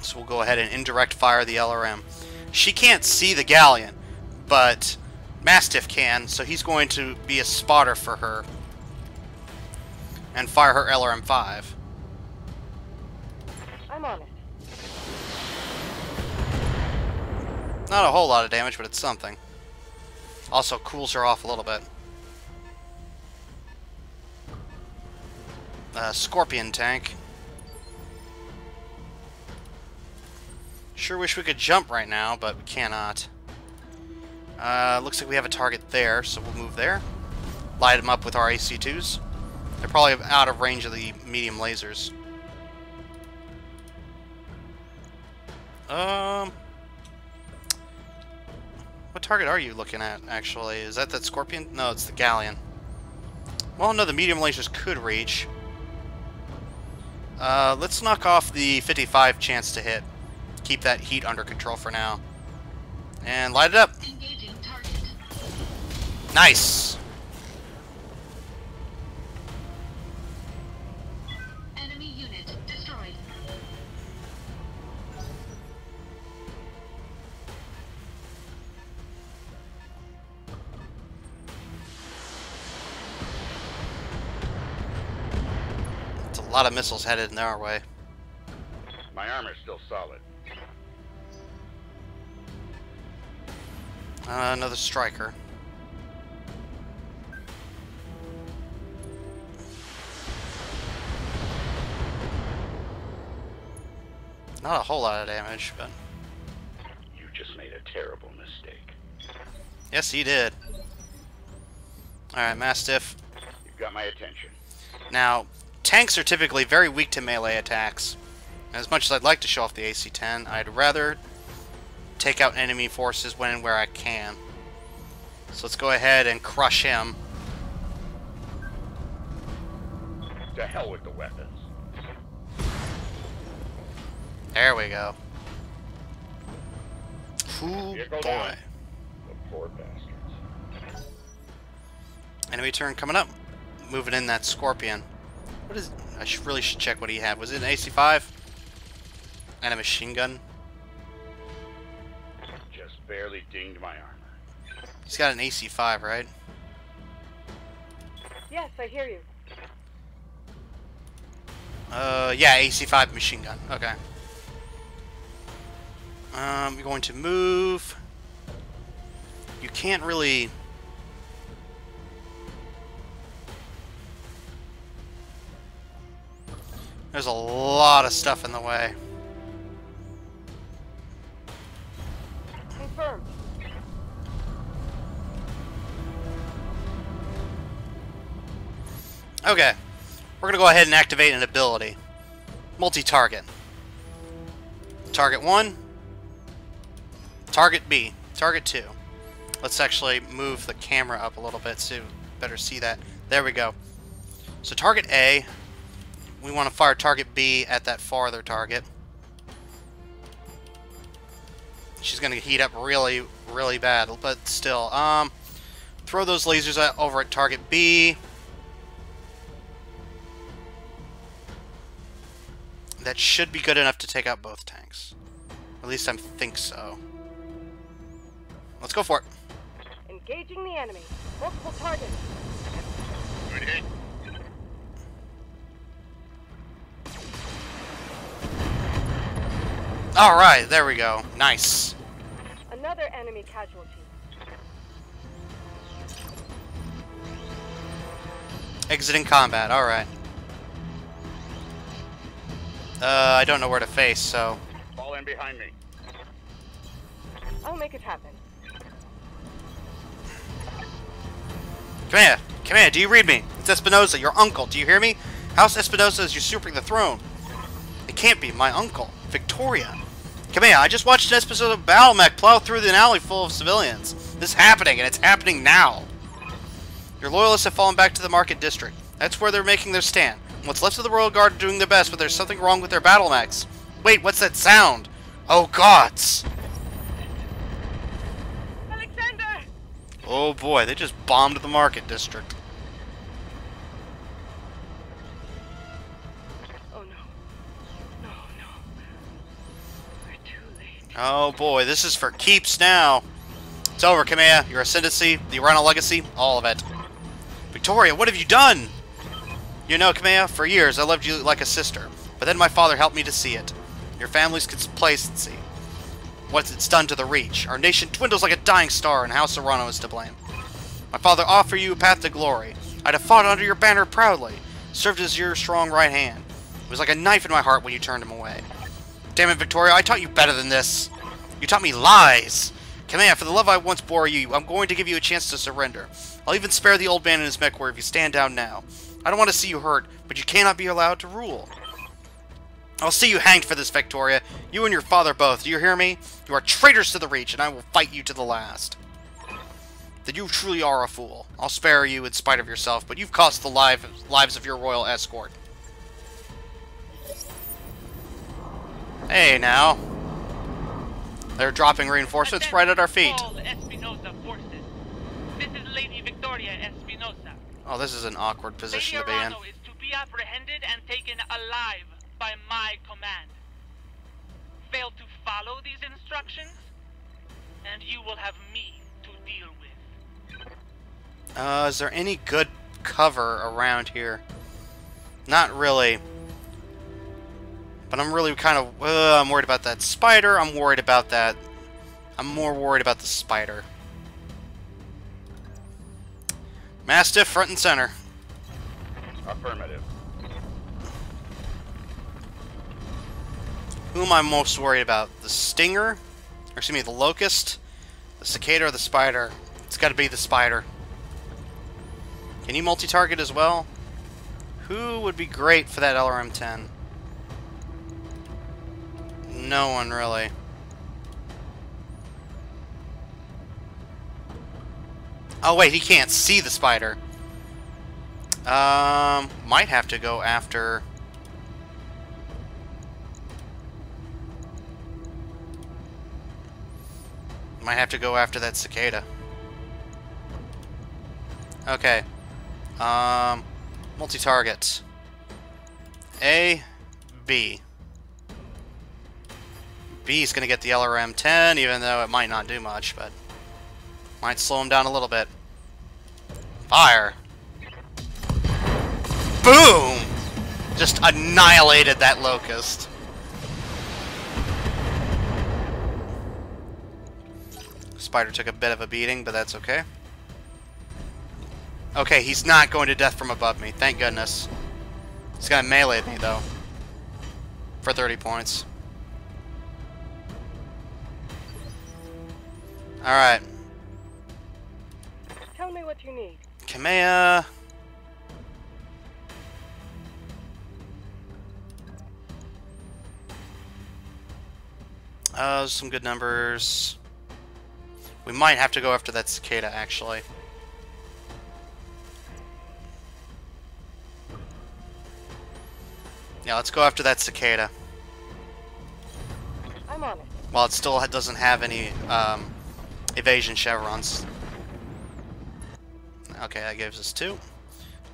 So we'll go ahead and indirect fire the LRM. She can't see the Galleon, but Mastiff can, so he's going to be a spotter for her. And fire her LRM-5. I'm on it. Not a whole lot of damage, but it's something. Also cools her off a little bit. Scorpion tank. Sure wish we could jump right now, but we cannot. Looks like we have a target there, so we'll move there. Light them up with our AC-2s. They're probably out of range of the medium lasers. What target are you looking at, actually? Is that Scorpion? No, it's the Galleon. Well, no, the medium lasers could reach. Let's knock off the 55 chance to hit. Keep that heat under control for now. And light it up. Engaging target. Nice! Enemy unit destroyed. It's a lot of missiles headed in our way. My armor's still solid. Another striker. Not a whole lot of damage, but... You just made a terrible mistake. Yes, he did. Alright, Mastiff. You've got my attention. Now, tanks are typically very weak to melee attacks. As much as I'd like to show off the AC-10, I'd rather take out enemy forces when and where I can. So let's go ahead and crush him. To hell with the weapons. There we go. Ooh, Vehicle boy. down. The poor bastards. Enemy turn coming up. Moving in that Scorpion. What is... I really should check what he had. Was it an AC-5? And a machine gun? Just barely dinged my armor. He's got an AC-5, right? Yes, I hear you. Yeah, AC-5 machine gun. Okay. We're going to move. You can't really... There's a lot of stuff in the way. Confirmed. Okay. We're going to go ahead and activate an ability. Multi-target. Target 1. Target B. Target 2. Let's actually move the camera up a little bit so you better see that. There we go. So target A, we want to fire target B at that farther target. She's going to heat up really, really bad, but still. Throw those lasers over at target B. That should be good enough to take out both tanks. At least I think so. Let's go for it. Engaging the enemy. Multiple targets. Good hit. Alright, there we go. Nice. Another enemy casualty. Exiting combat, alright. I don't know where to face, so... Fall in behind me. I'll make it happen. Come here. Come here. Do you read me? It's Espinosa, your uncle. Do you hear me? House Espinosa is usurping the throne. It can't be my uncle. Victoria. Come here. I just watched an episode of BattleTech plow through an alley full of civilians. This is happening, and it's happening now. Your loyalists have fallen back to the market district. That's where they're making their stand. What's left of the Royal Guard are doing their best, but there's something wrong with their battle mechs. Wait, what's that sound? Oh, gods. Alexander! Oh boy, they just bombed the market district. Oh no. No, no. We're too late. Oh boy, this is for keeps now. It's over, Kamea. Your ascendancy, the Rhino legacy, all of it. Victoria, what have you done? You know, Kamea, for years I loved you like a sister, but then my father helped me to see it. Your family's complacency. What it's done to the Reach. Our nation dwindles like a dying star, and House Serrano is to blame. My father offered you a path to glory. I'd have fought under your banner proudly, served as your strong right hand. It was like a knife in my heart when you turned him away. Damn it, Victoria, I taught you better than this. You taught me lies. Kamea, for the love I once bore you, I'm going to give you a chance to surrender. I'll even spare the old man and his mech warrior if you stand down now. I don't want to see you hurt, but you cannot be allowed to rule. I'll see you hanged for this, Victoria. You and your father both. Do you hear me? You are traitors to the Reach, and I will fight you to the last. That you truly are a fool. I'll spare you in spite of yourself, but you've cost the lives of your royal escort. Hey, now. They're dropping reinforcements right at our feet. All Espinosa forces. This is Lady Victoria Espinosa. Oh, this is an awkward position to be in. Lady Arano is to be apprehended and taken alive by my command. Fail to follow these instructions, and you will have me to deal with. Is there any good cover around here? Not really. But I'm really kind of... I'm worried about that spider. I'm worried about that... I'm more worried about the spider. Mastiff front and center. Affirmative. Who am I most worried about? The stinger? Or excuse me, the locust? The cicada or the spider? It's got to be the spider. Can you multi-target as well? Who would be great for that LRM-10? No one, really. Oh, wait, he can't see the spider. Might have to go after... Might have to go after that cicada. Okay. Multi-target. A, B. B's gonna get the LRM-10, even though it might not do much, but might slow him down a little bit. Fire! Boom! Just annihilated that locust. Spider took a bit of a beating, but that's okay. Okay, he's not going to death from above me, thank goodness. He's gonna melee me, though. For 30 points. Alright. Tell me what you need. Kamea. Some good numbers. We might have to go after that cicada, actually. Yeah, let's go after that cicada. I'm on it. While it still doesn't have any, evasion chevrons. Okay, that gives us 2.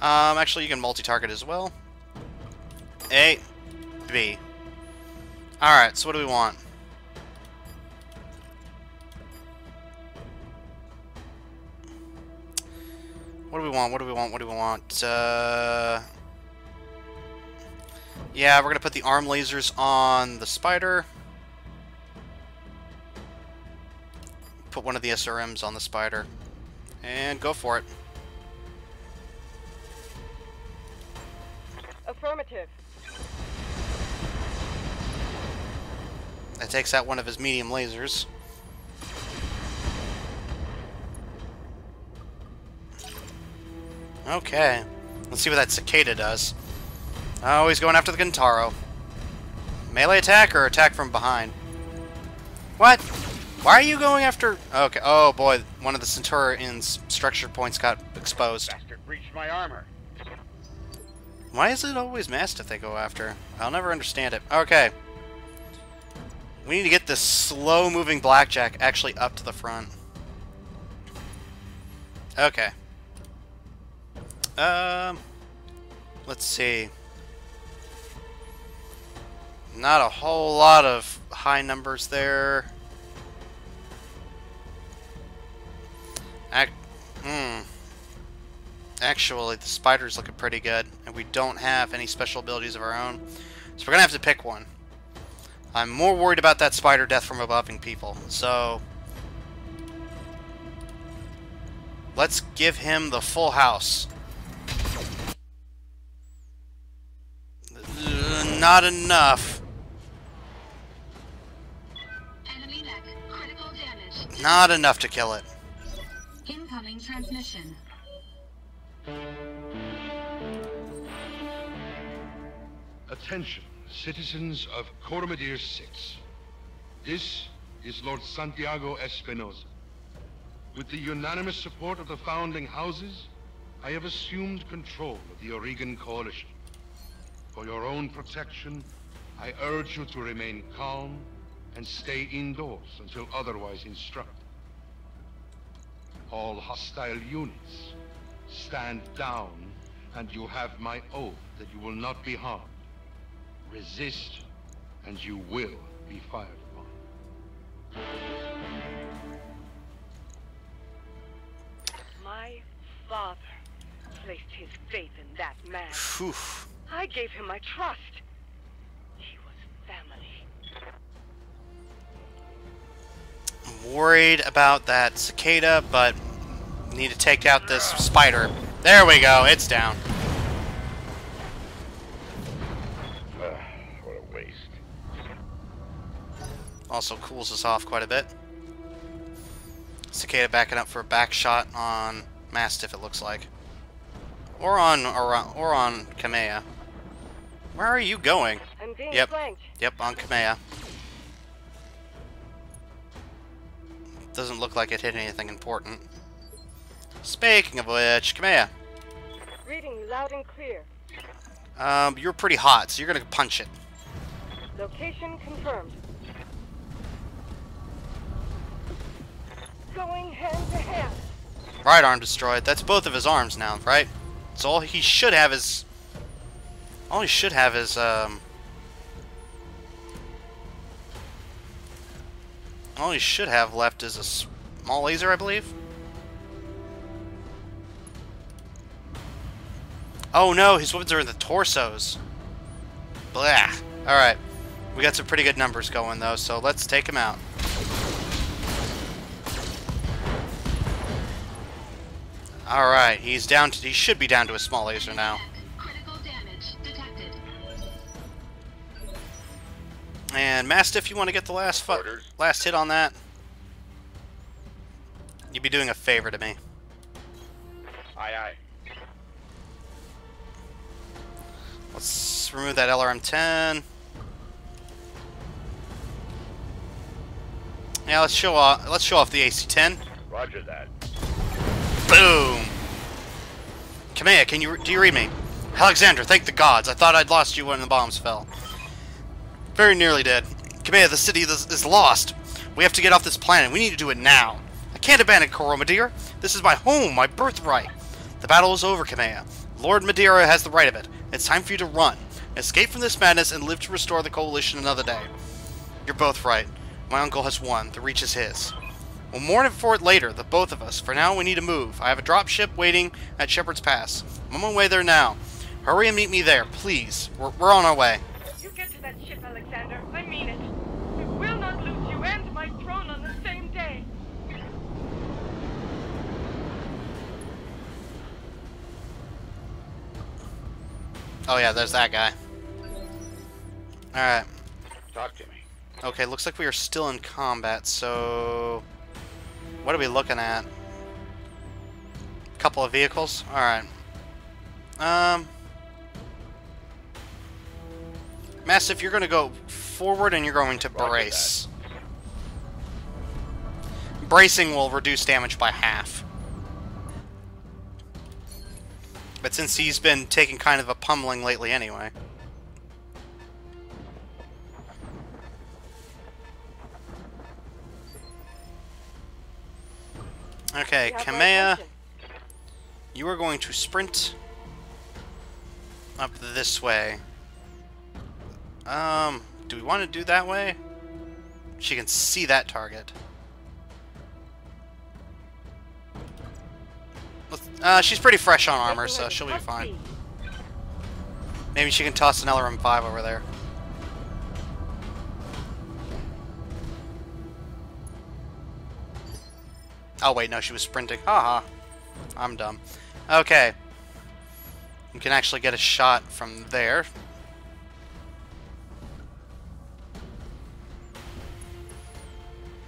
Actually, you can multi-target as well. A, B. Alright, so what do we want? What do we want? What do we want? What do we want? Yeah, we're gonna put the arm lasers on the spider. Put one of the SRMs on the spider. And go for it. Affirmative. That takes out one of his medium lasers. Okay. Let's see what that cicada does. Oh, he's going after the Gintaro. Melee attack or attack from behind? What? Why are you going after... Okay. Oh, boy. One of the Centurion's structure points got exposed. Bastard breached my armor. Why is it always Mastiff they go after? I'll never understand it. Okay. We need to get this slow-moving Blackjack actually up to the front. Okay. Let's see. Not a whole lot of high numbers there. Actually, the spider's looking pretty good, and we don't have any special abilities of our own. So we're gonna have to pick one. I'm more worried about that spider death from aboving people, so... let's give him the full house. Not enough. Enemy mech. Critical damage. Not enough to kill it. Incoming transmission. Attention, citizens of Coromadir 6. This is Lord Santiago Espinosa. With the unanimous support of the founding houses, I have assumed control of the Oregon Coalition. For your own protection, I urge you to remain calm and stay indoors until otherwise instructed. All hostile units, stand down, and you have my oath that you will not be harmed. Resist, and you will be fired upon. My father placed his faith in that man. Phew. I gave him my trust. He was family. I'm worried about that cicada, but need to take out this spider. There we go, it's down. What a waste. Also cools us off quite a bit. Cicada backing up for a back shot on Mastiff, it looks like. Or on Kamea. Where are you going? I'm being Yep. flanked. Yep, on Kamea. Doesn't look like it hit anything important. Speaking of which, Kamea. Reading loud and clear. You're pretty hot, so you're gonna punch it. Location confirmed. Going hand to hand. Right arm destroyed. That's both of his arms now, right? So all he should have is... all he should have is, all he should have left is a small laser, I believe. Oh no, his weapons are in the torsos. Blah. Alright. We got some pretty good numbers going, though, so let's take him out. Alright, he's down to... he should be down to a small laser now. Critical damage detected. And Mastiff, you want to get the last hit on that? You'd be doing a favor to me. Aye, aye. Let's remove that LRM-10. Yeah, let's show off the AC-10. Roger that. Boom! Kamea, do you read me? Alexander, thank the gods. I thought I'd lost you when the bombs fell. Very nearly did. Kamea, the city is lost. We have to get off this planet. We need to do it now. I can't abandon Coromadir. This is my home, my birthright. The battle is over, Kamea. Lord Madeira has the right of it. It's time for you to run. Escape from this madness and live to restore the Coalition another day. You're both right. My uncle has won. The Reach is his. We'll mourn for it later, the both of us. For now, we need to move. I have a drop ship waiting at Shepherd's Pass. I'm on my way there now. Hurry and meet me there, please. We're on our way. You get to that ship, Alexander. I mean it. We will not lose you and my throne on the same day. Oh yeah, there's that guy. Alright. Talk to me. Okay, looks like we are still in combat, so... what are we looking at? Couple of vehicles? Alright. Mastiff, you're going to go forward and you're going to brace. Bracing will reduce damage by half. But since he's been taking kind of a pummeling lately anyway. Okay, Kamea, you are going to sprint up this way. Do we want to do that way? She can see that target. She's pretty fresh on armor, so she'll be fine. Maybe she can toss an LRM-5 over there. Oh wait, no, she was sprinting. Haha. I'm dumb. Okay. You can actually get a shot from there.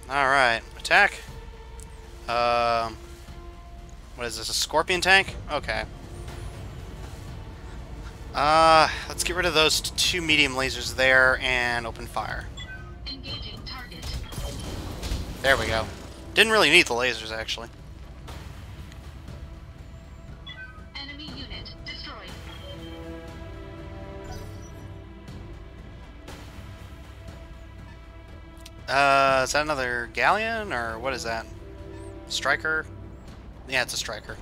Alright, attack. What is this, a scorpion tank? Okay. Let's get rid of those two medium lasers there and open fire. Engaging target. There we go. Didn't really need the lasers, actually. Enemy unit destroyed. Is that another galleon, or what is that? Striker? Yeah, it's a striker.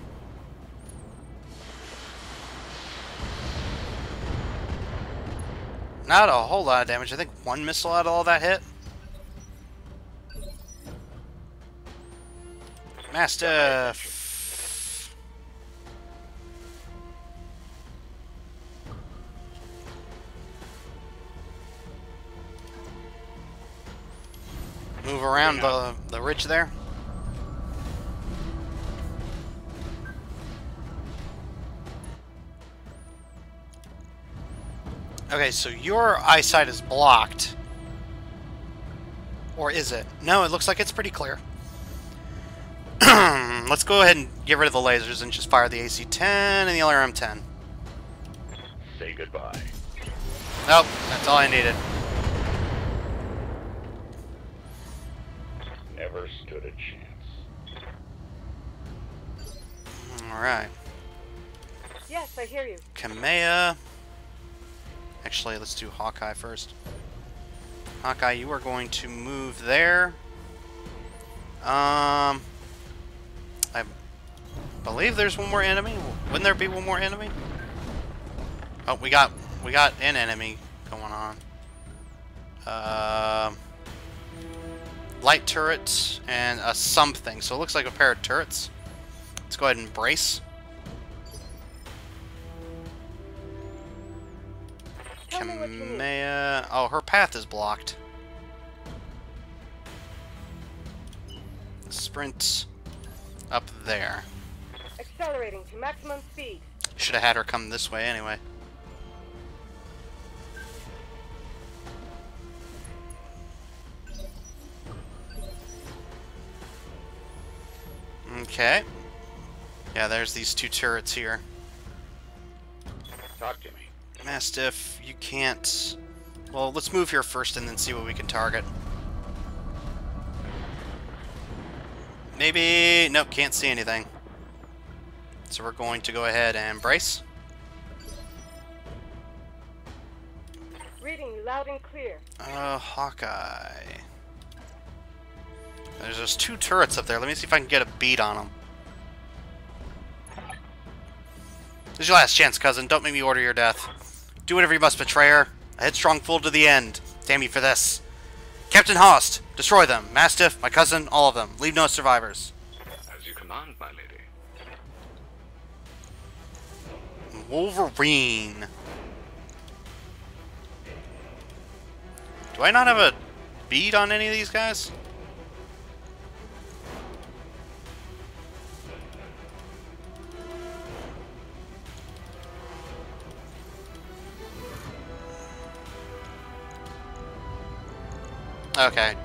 Not a whole lot of damage. I think one missile out of all that hit. Mastiff. Move around the ridge there. Okay, so your eyesight is blocked. Or is it? No, it looks like it's pretty clear. Let's go ahead and get rid of the lasers and just fire the AC-10 and the LRM-10. Say goodbye. Nope, that's all I needed. Never stood a chance. Alright. Yes, I hear you. Kamea. Actually, let's do Hawkeye first. Hawkeye, you are going to move there. I believe there's one more enemy. Wouldn't there be one more enemy? Oh, we got an enemy going on. Light turret and a something. So it looks like a pair of turrets. Let's go ahead and brace. Kamea. Oh, her path is blocked. Sprint up there. Accelerating to maximum speed. Should have had her come this way anyway. Okay. Yeah, there's these two turrets here. Talk to me. Mastiff, you can't... Well, let's move here first and then see what we can target. Maybe... Nope, can't see anything. So we're going to go ahead and brace. Reading you loud and clear. Hawkeye. There's those two turrets up there. Let me see if I can get a beat on them. This is your last chance, cousin. Don't make me order your death. Do whatever you must, betrayer. A headstrong fool to the end. Damn you for this. Captain Host, destroy them. Mastiff, my cousin, all of them. Leave no survivors. As you command, my lady. Wolverine. Do I not have a bead on any of these guys? Okay.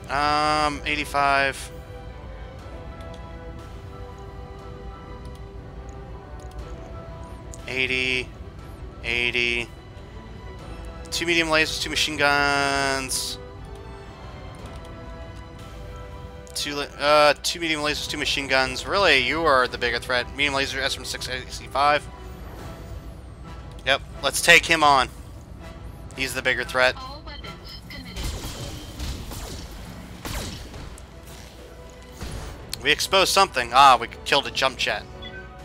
85. $80. Two medium lasers, two machine guns. Two medium lasers, two machine guns. Really, you are the bigger threat. Medium laser, SM6 AC5. Yep, let's take him on. He's the bigger threat. All weapons committed. We exposed something. Ah, we killed a jump jet.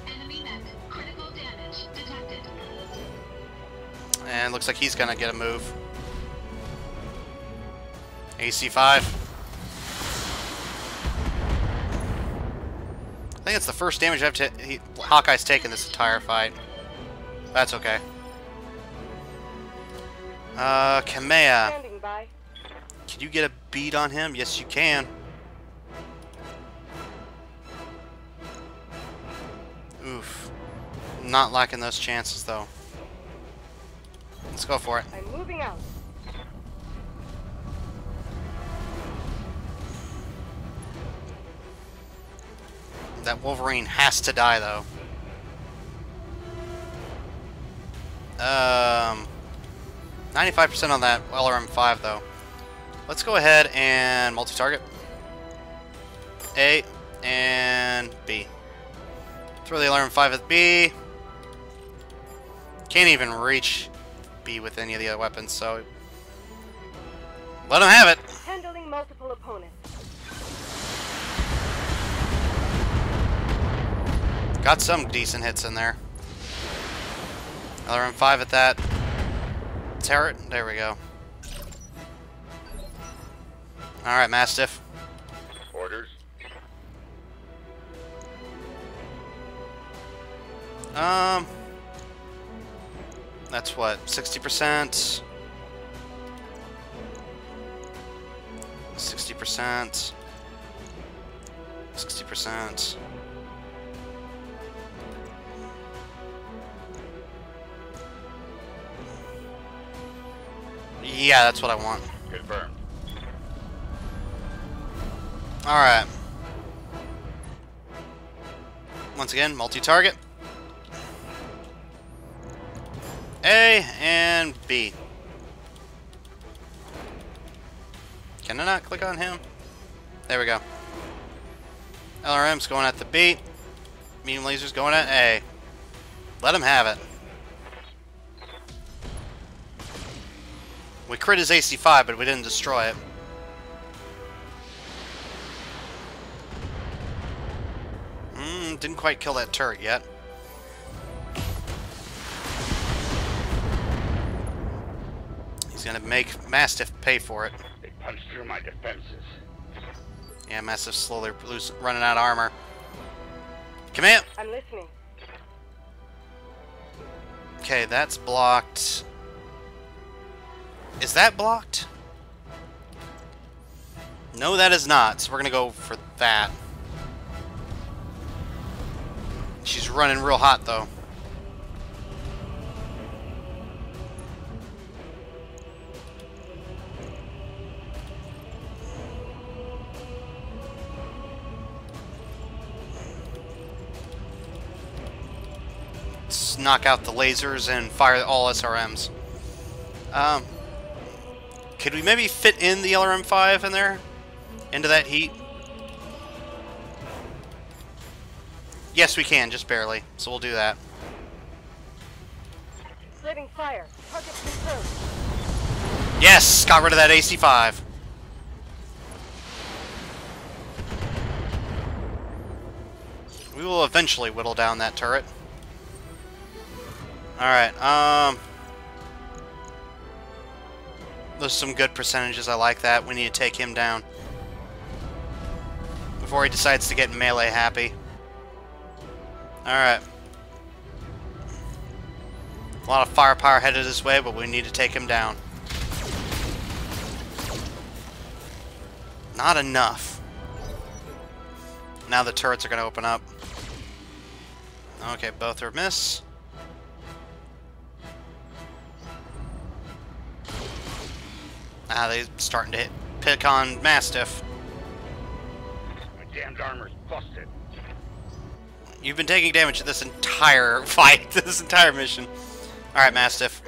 Enemy mech. Critical damage detected. And looks like he's gonna get a move. AC5. I think it's the first damage Hawkeye's taken this entire fight. That's okay. Kamea. Standing by. Can you get a beat on him? Yes, you can. Oof. Not liking those chances, though. Let's go for it. I'm moving out. That Wolverine has to die, though. 95% on that LRM-5, though. Let's go ahead and multi-target. A and B. Throw the LRM-5 at B. Can't even reach B with any of the other weapons, so let him have it. Handling multiple opponents. Got some decent hits in there. LRM-5 at that turret. There we go. Alright, Mastiff. Orders. That's what, 60%? 60%. 60%. Yeah, that's what I want. Confirmed. Alright. Once again, multi-target. A and B. Can I not click on him? There we go. LRM's going at the B. Medium laser's going at A. Let him have it. We crit his AC-5, but we didn't destroy it. Didn't quite kill that turret yet. He's gonna make Mastiff pay for it. They punched through my defenses. Yeah, Mastiff's slowly running out of armor. Command! I'm listening. Okay, that's blocked. Is that blocked? No, that is not. So we're gonna go for that. She's running real hot, though. Let's knock out the lasers and fire all SRMs. Could we maybe fit in the LRM-5 in there? Into that heat? Yes, we can, just barely. So we'll do that. Splitting fire. Target confirmed. Yes! Got rid of that AC-5. We will eventually whittle down that turret. Alright, those are some good percentages. I like that. We need to take him down before he decides to get melee happy. Alright. A lot of firepower headed this way, but we need to take him down. Not enough. Now the turrets are going to open up. Okay, both are miss. Ah, they're starting to pick on Mastiff. My damned armor's busted. You've been taking damage this entire fight, this entire mission. Alright, Mastiff.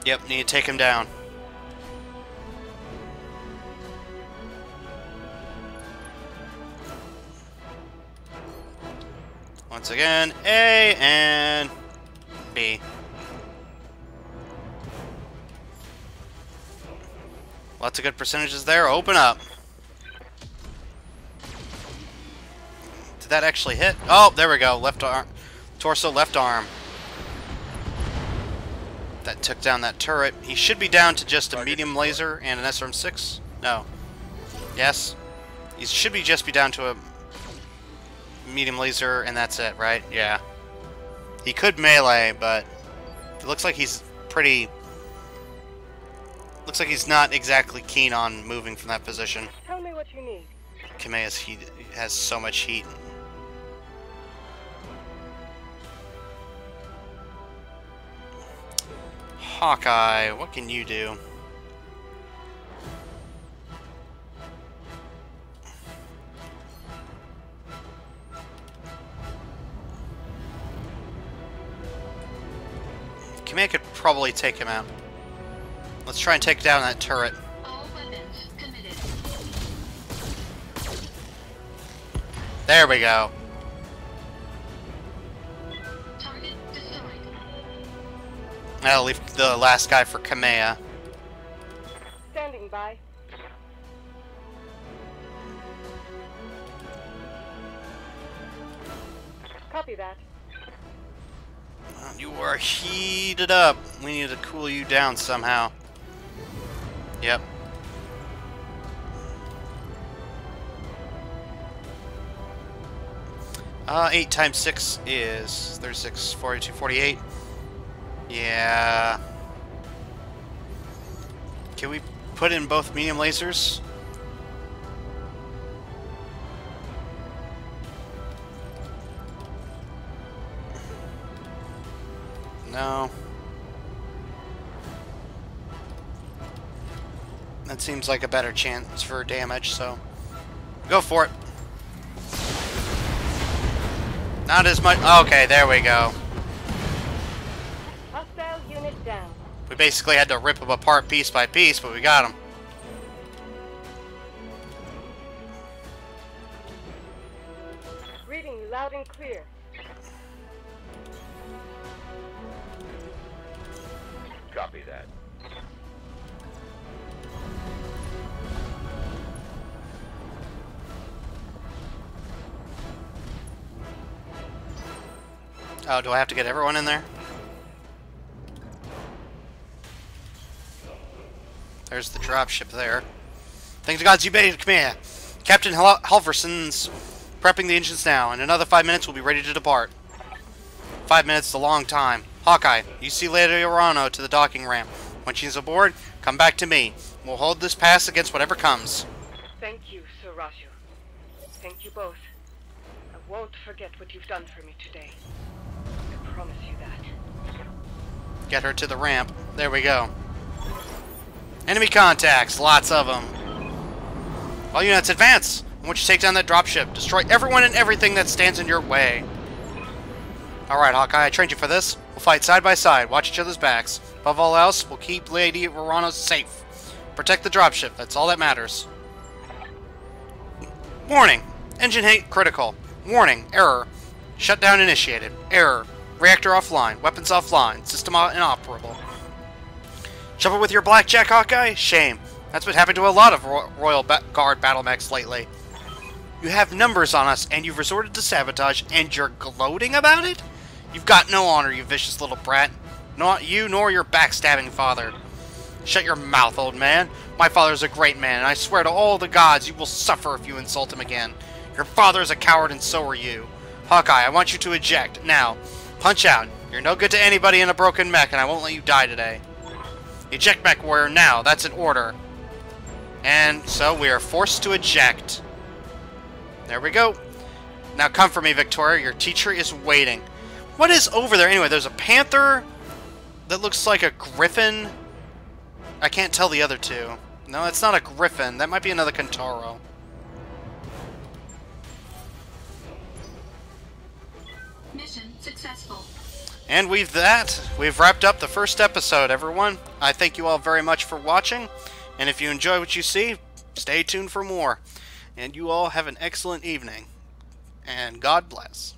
Yep, need to take him down. Once again, A and B. Lots of good percentages there. Open up. Did that actually hit? Oh, there we go. Left arm. Torso, left arm. That took down that turret. He should be down to just a medium laser and an SRM-6. No. Yes. He should be down to a medium laser and that's it, right? Yeah. He could melee, but it looks like he's pretty... Looks like he's not exactly keen on moving from that position. Tell me what you need. Kameha's heat has so much heat. Hawkeye, what can you do? Kameha could probably take him out. Let's try and take down that turret. All weapons committed. There we go. Target destroyed. I'll leave the last guy for Kameha. Standing by. Copy that. You are heated up. We need to cool you down somehow. Yep. Uh, 8 times 6 is 36, 42, 48. Yeah. Can we put in both medium lasers? No. That seems like a better chance for damage, so go for it. Not as much. Okay, there we go. Hostile unit down. We basically had to rip them apart piece by piece, but we got them. Reading you loud and clear. Copy that. Oh, do I have to get everyone in there? There's the dropship there. Thanks to gods, you made it, Kameha. Captain Halverson's prepping the engines now. In another 5 minutes, we'll be ready to depart. 5 minutes is a long time. Hawkeye, you see Lady Orano to the docking ramp. When she's aboard, come back to me. We'll hold this pass against whatever comes. Thank you, Sir Raju. Thank you both. I won't forget what you've done for me today. I promise you that. Get her to the ramp. There we go. Enemy contacts. Lots of them. All units, advance! I want you to take down that dropship. Destroy everyone and everything that stands in your way. Alright, Hawkeye, I trained you for this. We'll fight side by side. Watch each other's backs. Above all else, we'll keep Lady Orano safe. Protect the dropship. That's all that matters. Warning. Engine hate critical. Warning. Error. Shutdown initiated. Error. Reactor offline. Weapons offline. System inoperable. Jump it with your blackjack, Hawkeye? Shame. That's what happened to a lot of Royal Guard battle mechs lately. You have numbers on us, and you've resorted to sabotage, and you're gloating about it? You've got no honor, you vicious little brat. Not you, nor your backstabbing father. Shut your mouth, old man. My father's a great man, and I swear to all the gods you will suffer if you insult him again. Your father's a coward, and so are you. Hawkeye, I want you to eject. Now, punch out. You're no good to anybody in a broken mech, and I won't let you die today. Eject, mech warrior, now. That's an order. And so we are forced to eject. There we go. Now come for me, Victoria. Your teacher is waiting. What is over there? Anyway, there's a panther that looks like a griffin. I can't tell the other two. No, it's not a griffin. That might be another Kentaro. Mission successful. And we've wrapped up the first episode, everyone. I thank you all very much for watching. And if you enjoy what you see, stay tuned for more. And you all have an excellent evening. And God bless.